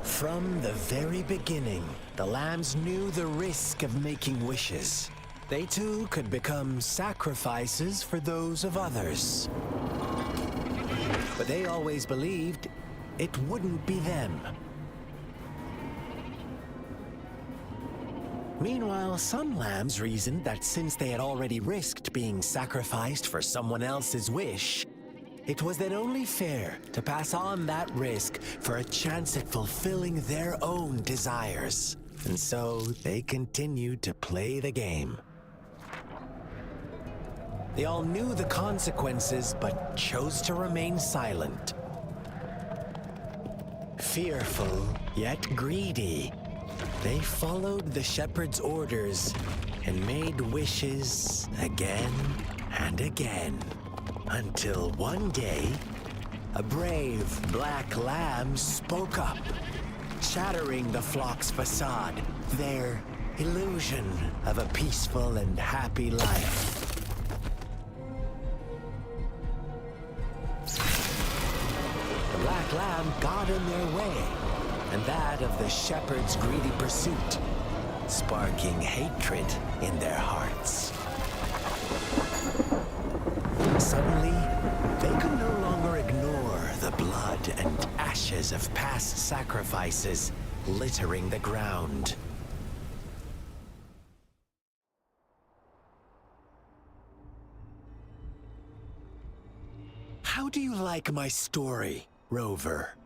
S8: From the very beginning, the lambs knew the risk of making wishes. They too could become sacrifices for those of others. But they always believed it wouldn't be them. Meanwhile, some lambs reasoned that since they had already risked being sacrificed for someone else's wish, it was then only fair to pass on that risk for a chance at fulfilling their own desires. And so they continued to play the game. They all knew the consequences, but chose to remain silent. Fearful, yet greedy, they followed the shepherd's orders and made wishes again and again. Until one day, a brave black lamb spoke up, shattering the flock's facade, their illusion of a peaceful and happy life. The black lamb got in their way, and that of the shepherd's greedy pursuit, sparking hatred in their hearts. Suddenly, they could no longer ignore the blood and ashes of past sacrifices littering the ground. How do you like my story, Rover?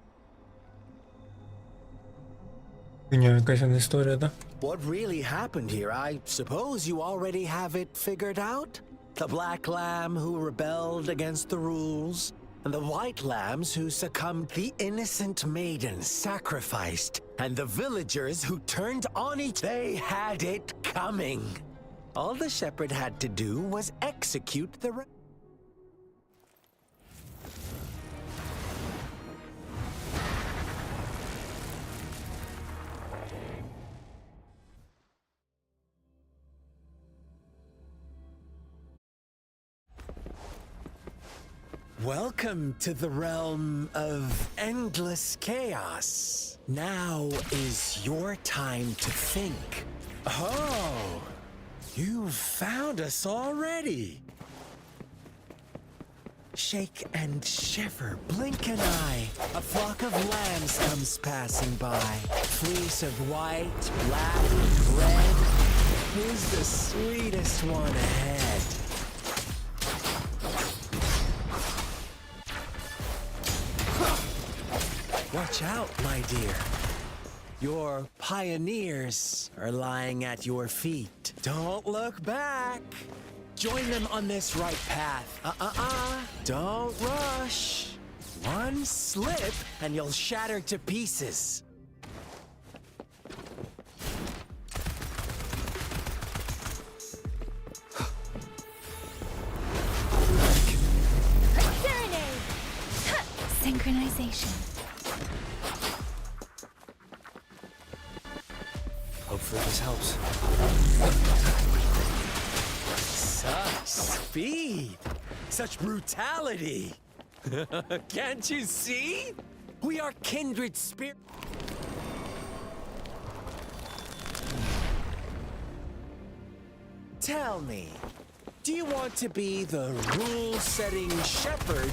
S2: Якась історія, да?
S8: What really happened here? I suppose you already have it figured out? The black lamb who rebelled against the rules, and the white lambs who succumbed, the innocent maiden sacrificed, and the villagers who turned on each. They had it coming. All the shepherd had to do was execute the Welcome to the realm of endless chaos. Now is your time to think. Oh, you found us already. Shake and shiver, blink an eye. A flock of lambs comes passing by. Fleece of white, black, red. Who's the sweetest one ahead? Watch out, my dear. Your pioneers are lying at your feet. Don't look back. Join them on this right path. Don't rush. One slip and you'll shatter to pieces.
S1: Serenade! Synchronization.
S9: Hopefully this helps.
S8: Such speed! Such brutality! Can't you see? We are kindred spirit. Tell me, do you want to be the rule-setting shepherd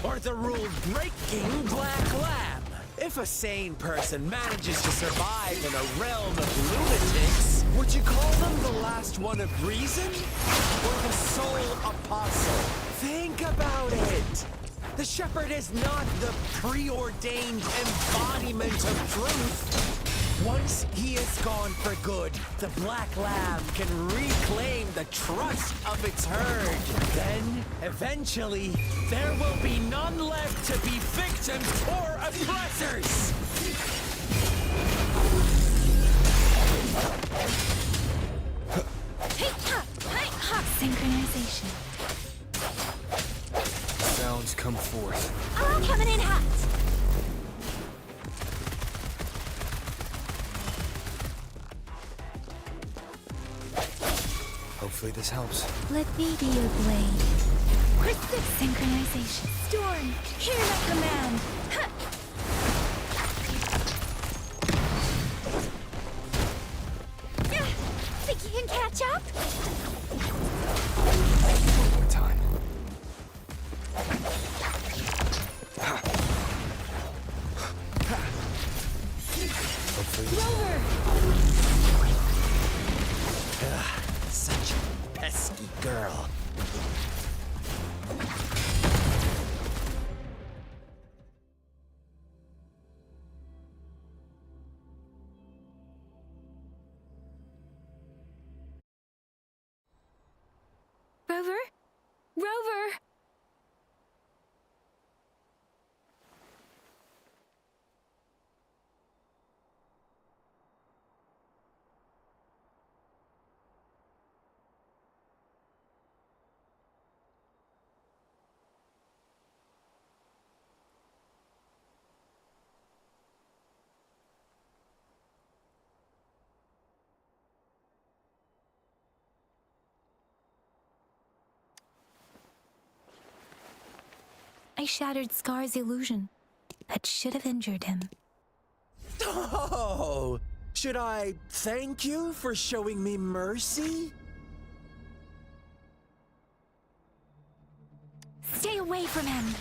S8: or the rule-breaking black lamb? If a sane person manages to survive in a realm of lunatics, would you call them the last one of reason or the sole apostle? Think about it. The shepherd is not the preordained embodiment of truth. Once he is gone for good, the black lamb can reclaim the trust of its herd. Then, eventually, there will be none left to be victims or oppressors.
S1: Synchronization.
S9: Sounds come forth.
S1: All coming in hot.
S9: Hopefully this helps.
S1: Let me be your blade. Crystal synchronization. Storm, hear my command. Ha! Think you can catch up?
S9: One more time. Hopefully this
S1: Rover!
S8: Such a pesky girl.
S1: Rover? Rover! I shattered Scar's illusion. That should have injured him.
S8: Oh, should I thank you for showing me mercy?
S1: Stay away from him!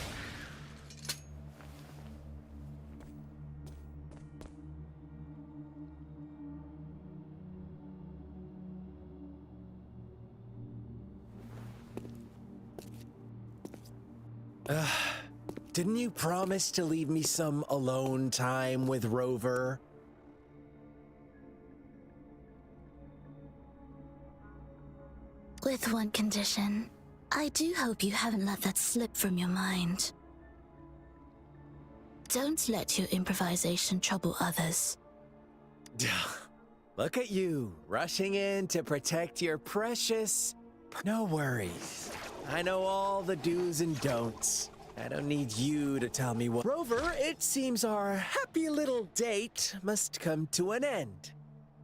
S8: Didn't you promise to leave me some alone time with Rover?
S4: With one condition. I do hope you haven't let that slip from your mind. Don't let your improvisation trouble others.
S8: Look at you, rushing in to protect your precious... No worries. I know all the do's and don'ts. I don't need you to tell me what... Rover, it seems our happy little date must come to an end.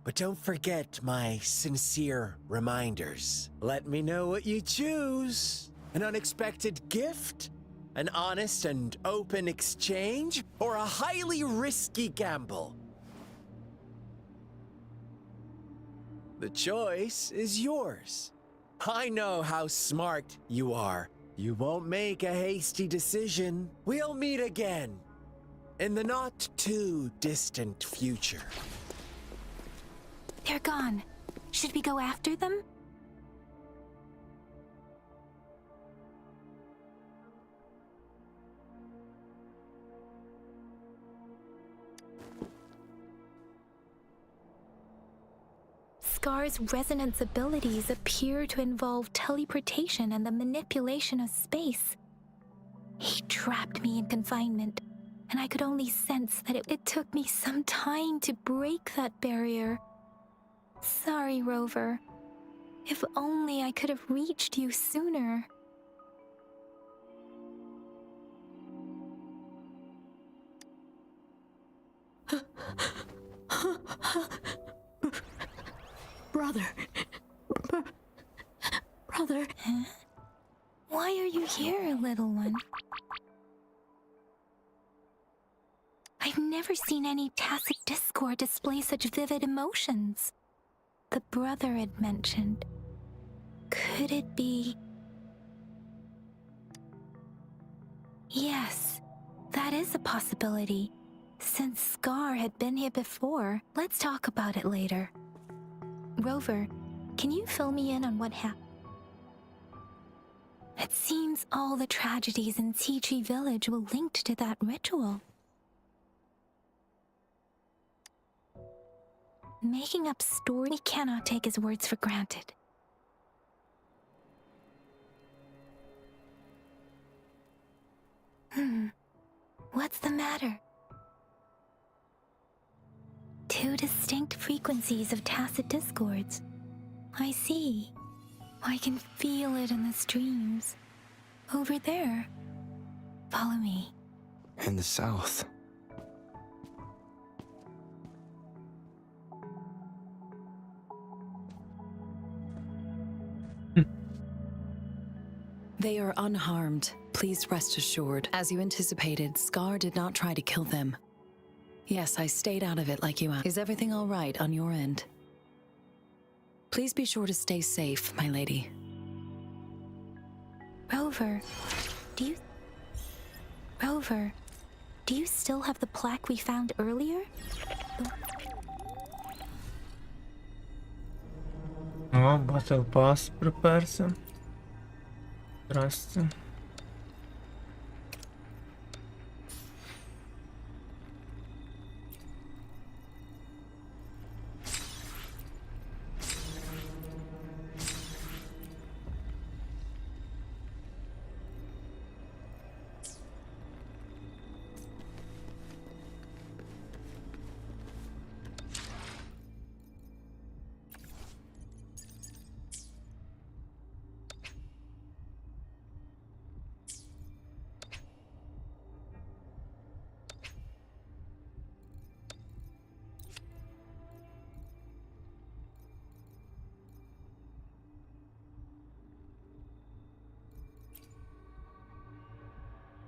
S8: But don't forget my sincere reminders. Let me know what you choose. An unexpected gift? An honest and open exchange? Or a highly risky gamble? The choice is yours. I know how smart you are. You won't make a hasty decision. We'll meet again in the not too distant future.
S1: They're gone. Should we go after them? Scar's resonance abilities appear to involve teleportation and the manipulation of space. He trapped me in confinement, and I could only sense that it took me some time to break that barrier. Sorry, Rover. If only I could have reached you sooner.
S6: Brother. Brother.
S1: Huh? Why are you here, little one? I've never seen any tacit discord display such vivid emotions. The brother had mentioned. Could it be... Yes, that is a possibility. Since Scar had been here before, let's talk about it later. Rover, can you fill me in on what happened? It seems all the tragedies in Tea Tree Village were linked to that ritual. Making up story, we cannot take his words for granted. What's the matter? Two distinct frequencies of tacit discords. I see. I can feel it in the streams. Over there. Follow me.
S3: In the south.
S4: They are unharmed. Please rest assured. As you anticipated, Scar did not try to kill them. Yes, I stayed out of it like you asked. Is everything all right on your end? Please be sure to stay safe, my lady.
S1: Rover, do you still have the plaque we found earlier?
S2: О, Battle Pass приперся. Здрасте.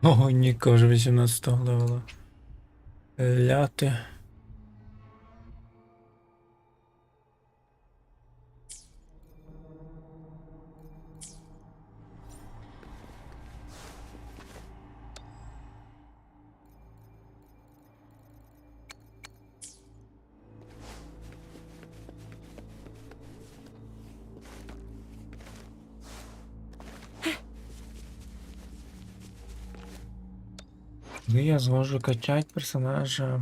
S2: О, Ніка вже 18 левела. Ляти. Ну, я зможу качать персонажа.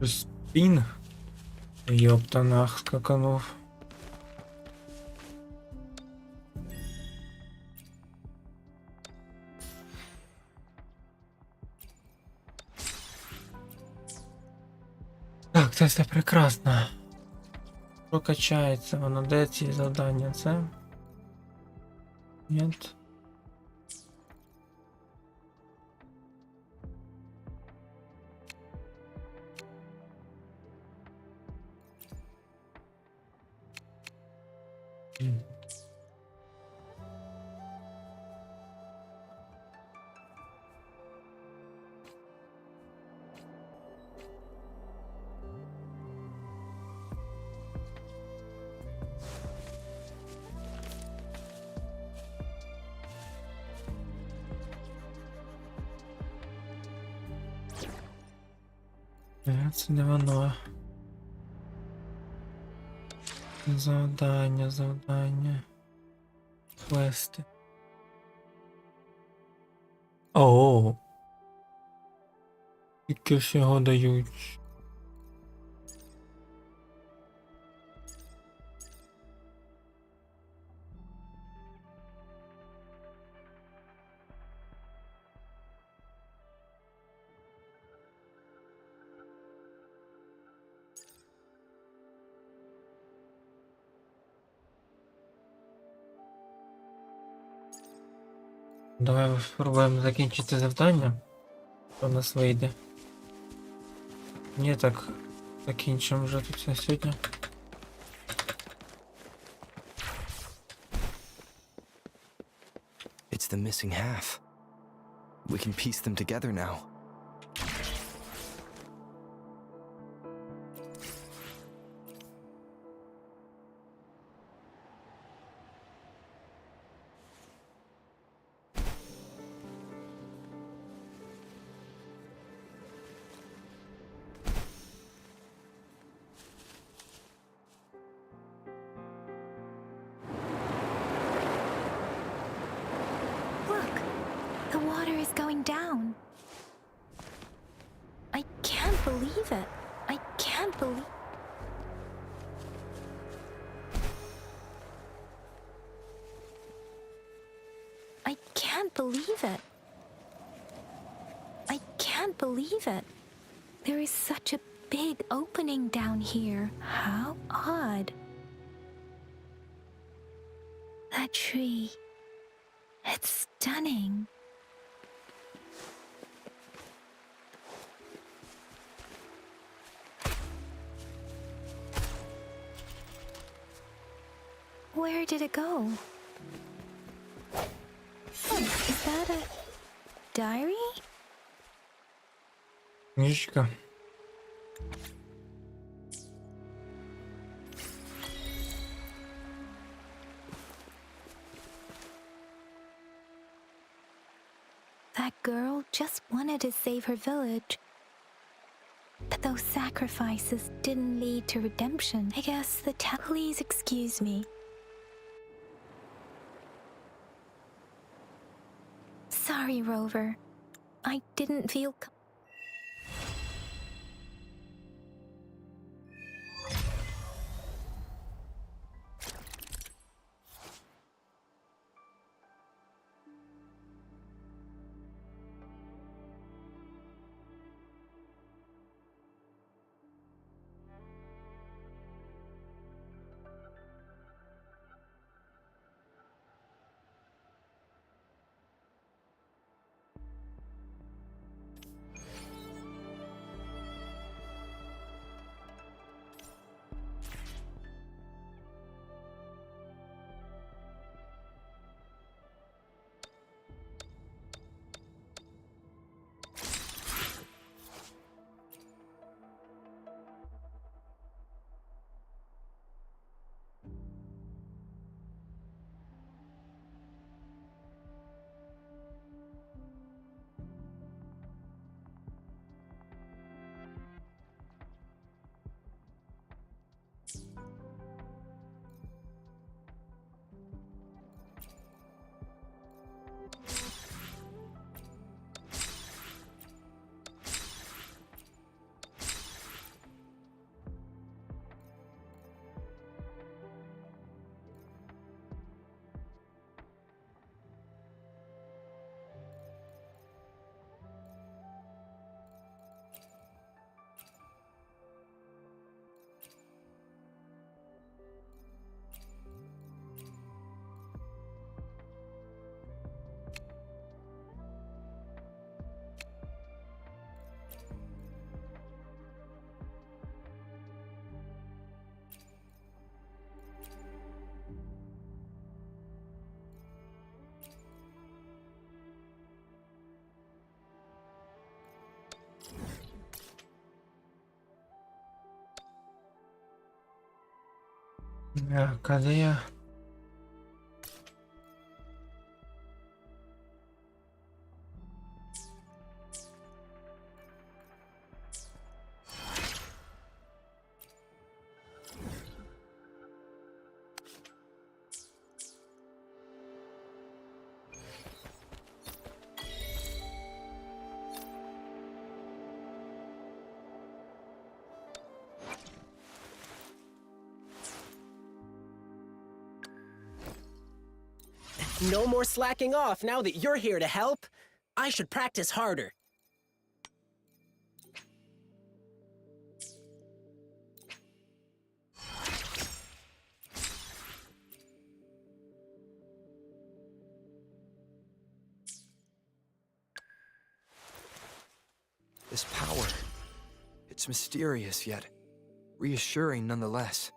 S2: Спін. Йоптанах скаканув. Так, це все прекрасно. Що качається? Воно де ці завдання? Це? Ні. Це не воно. Завдання. Квести. О. Тільки всього дають. Давай спробуємо закінчити завдання. Що в нас вийде. Ні, так закінчимо вже тут все сьогодні.
S9: It's the missing half.
S3: We can piece them together now.
S1: Look, the water is going down. I can't believe it. I can't believe. I can't believe it. I can't believe it. There is such a big opening down here. How odd. That tree. It's stunning. Where did it go? Oh, is that a diary?
S2: Книжечка.
S1: That girl just wanted to save her village. But those sacrifices didn't lead to redemption. I guess the Please excuse me. Sorry, Rover. I didn't feel
S2: А де я?
S10: No more slacking off now that you're here to help. I should practice harder.
S9: This power. It's mysterious yet reassuring nonetheless.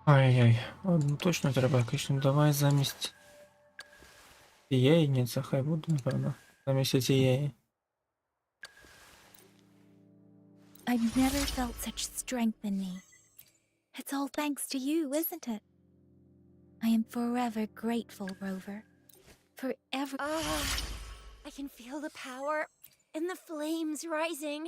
S2: Ай-яй, одну точно треба якось. Ну давай замість цієї, ні, це хай буде, напевно. Замість цієї.
S1: I've never felt such strength in me. It's all thanks to you, isn't it? I am forever grateful, Rover. Forever.
S11: I can feel the power and the flames rising.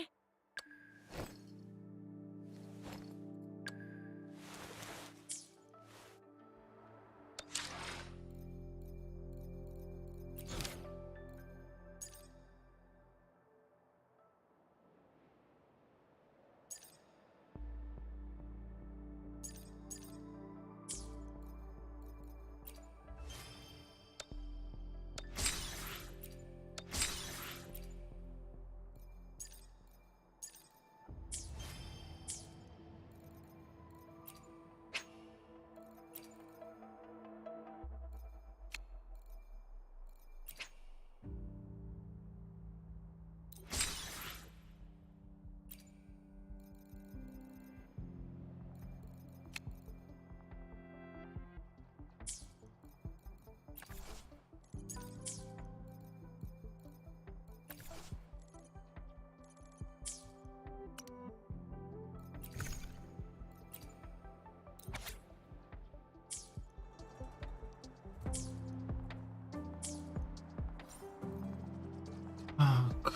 S2: Так.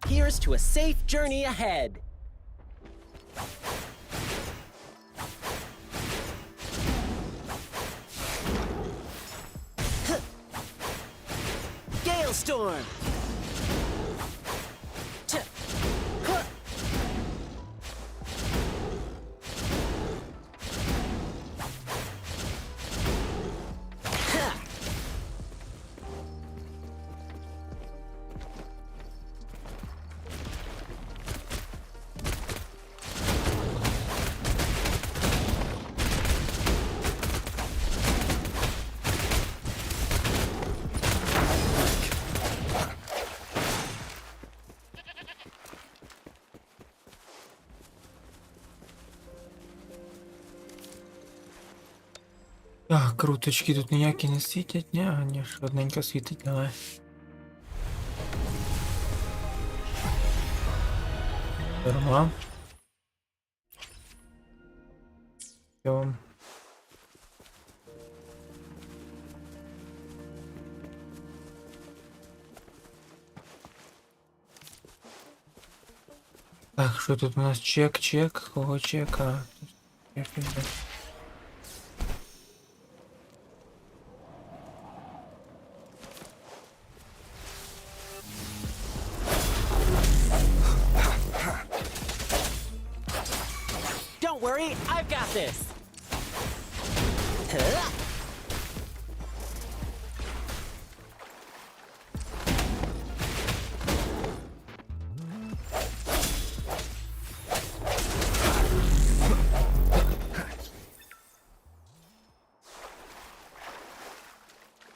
S10: Here's to a safe journey ahead. Gale storm.
S2: Так, круточки тут ніякі не світять, ні, одненько світить, давай. Дарма. Все. Так, що тут у нас? Чек, кого чека? Чек іде.
S10: Don't worry, I've got this.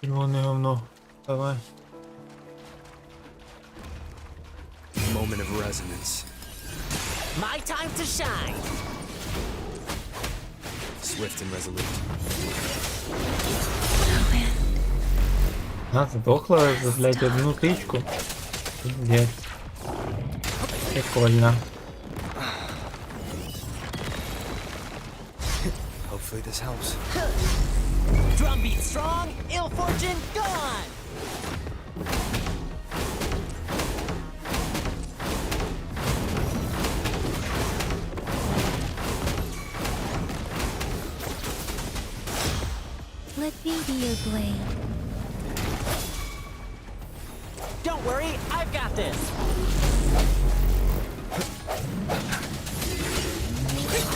S2: Червоне говно. Давай.
S3: Moment of resonance.
S10: My time to shine.
S3: Swift and resolute.
S2: А, здохла, блядь, одну тычку. Пиздец. Прикольно.
S3: Hopefully this helps.
S10: Drumbeat strong, ill fortune gone.
S1: Let me be your blade.
S10: Don't worry, I've got this.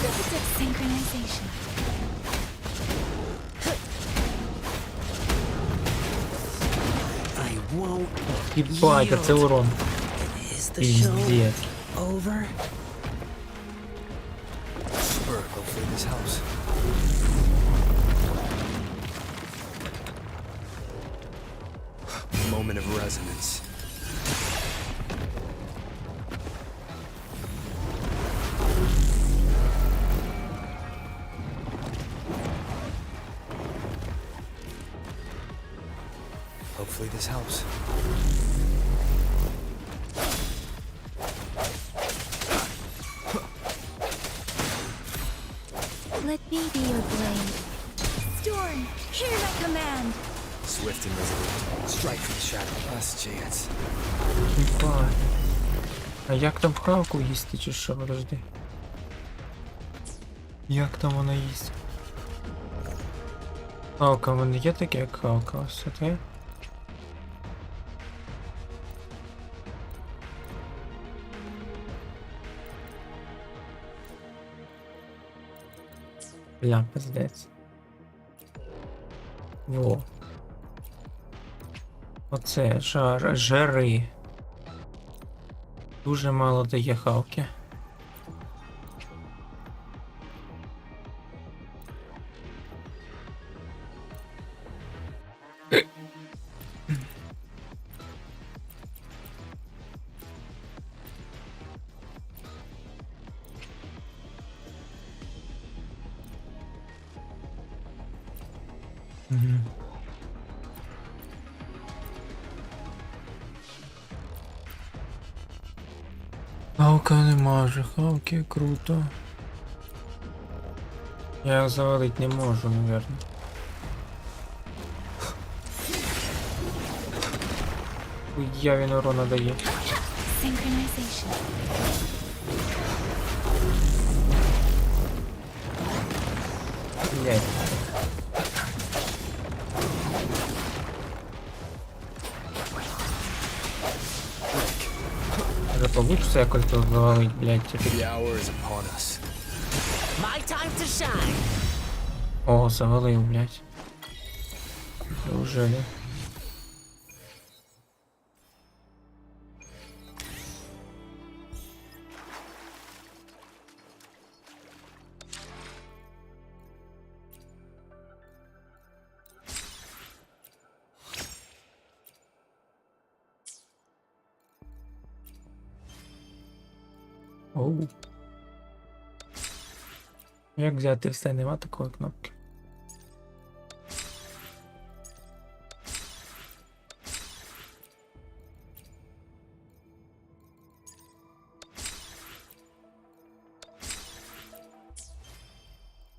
S1: Perfect synchronization.
S10: I won't.
S2: Ебать, а це урон.
S10: Is the show
S2: Пиздец.
S10: over?
S9: Sure, hopefully this helps.
S3: Moment of resonance.
S9: Hopefully this helps.
S1: Let me be your blade. Storm, hear my command.
S9: Swift and resolute. Strike from the shadow. Last chance.
S2: Ебать. А як там хавку їсти чи що? Подожди. Як там вона їсть? Хавка, в мене є таке, як хавка, ось це. Бля, пиздець. Во. Оце, жари. Дуже мало дає хавки. Угу. Хавка нема вже, хавки круто. Я його завалить не можу, наверно. Хуя він урона дає.
S1: Synchronization.
S2: Блять. Вже получится якось тут завалить, блять.
S9: The hour is upon us.
S10: My time to shine.
S2: О, завалив, блять. Неужели? Оу. Як взяти все? Нема такої кнопки.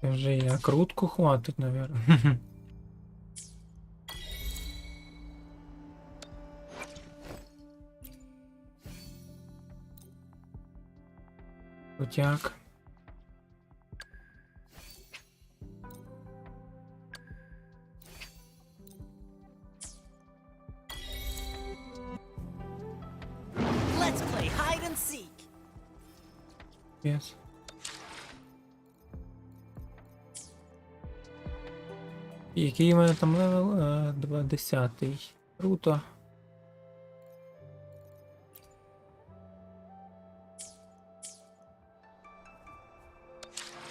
S2: Вже і накрутку хватить, наверное. Крутяк.
S10: Let's play hide and seek.
S2: Yes. Який у мене там левел? 20-й. Круто.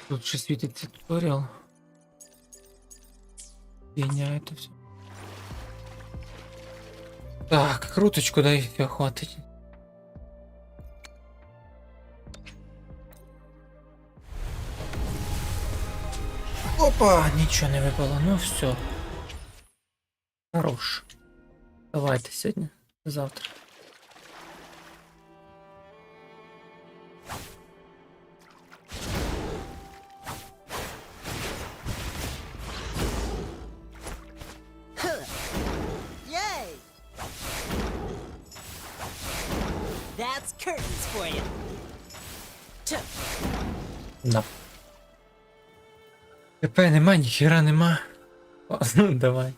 S2: Тут ще світиться туторіал. Фігня это все. Так, круточку дай, все, хватить. Опа, нічого не випало, ну все. Хорош. Давайте сьогодні, завтра.
S10: Yay! That's curtains for you.
S2: Да. ТП нема, ніхера нема. Давай.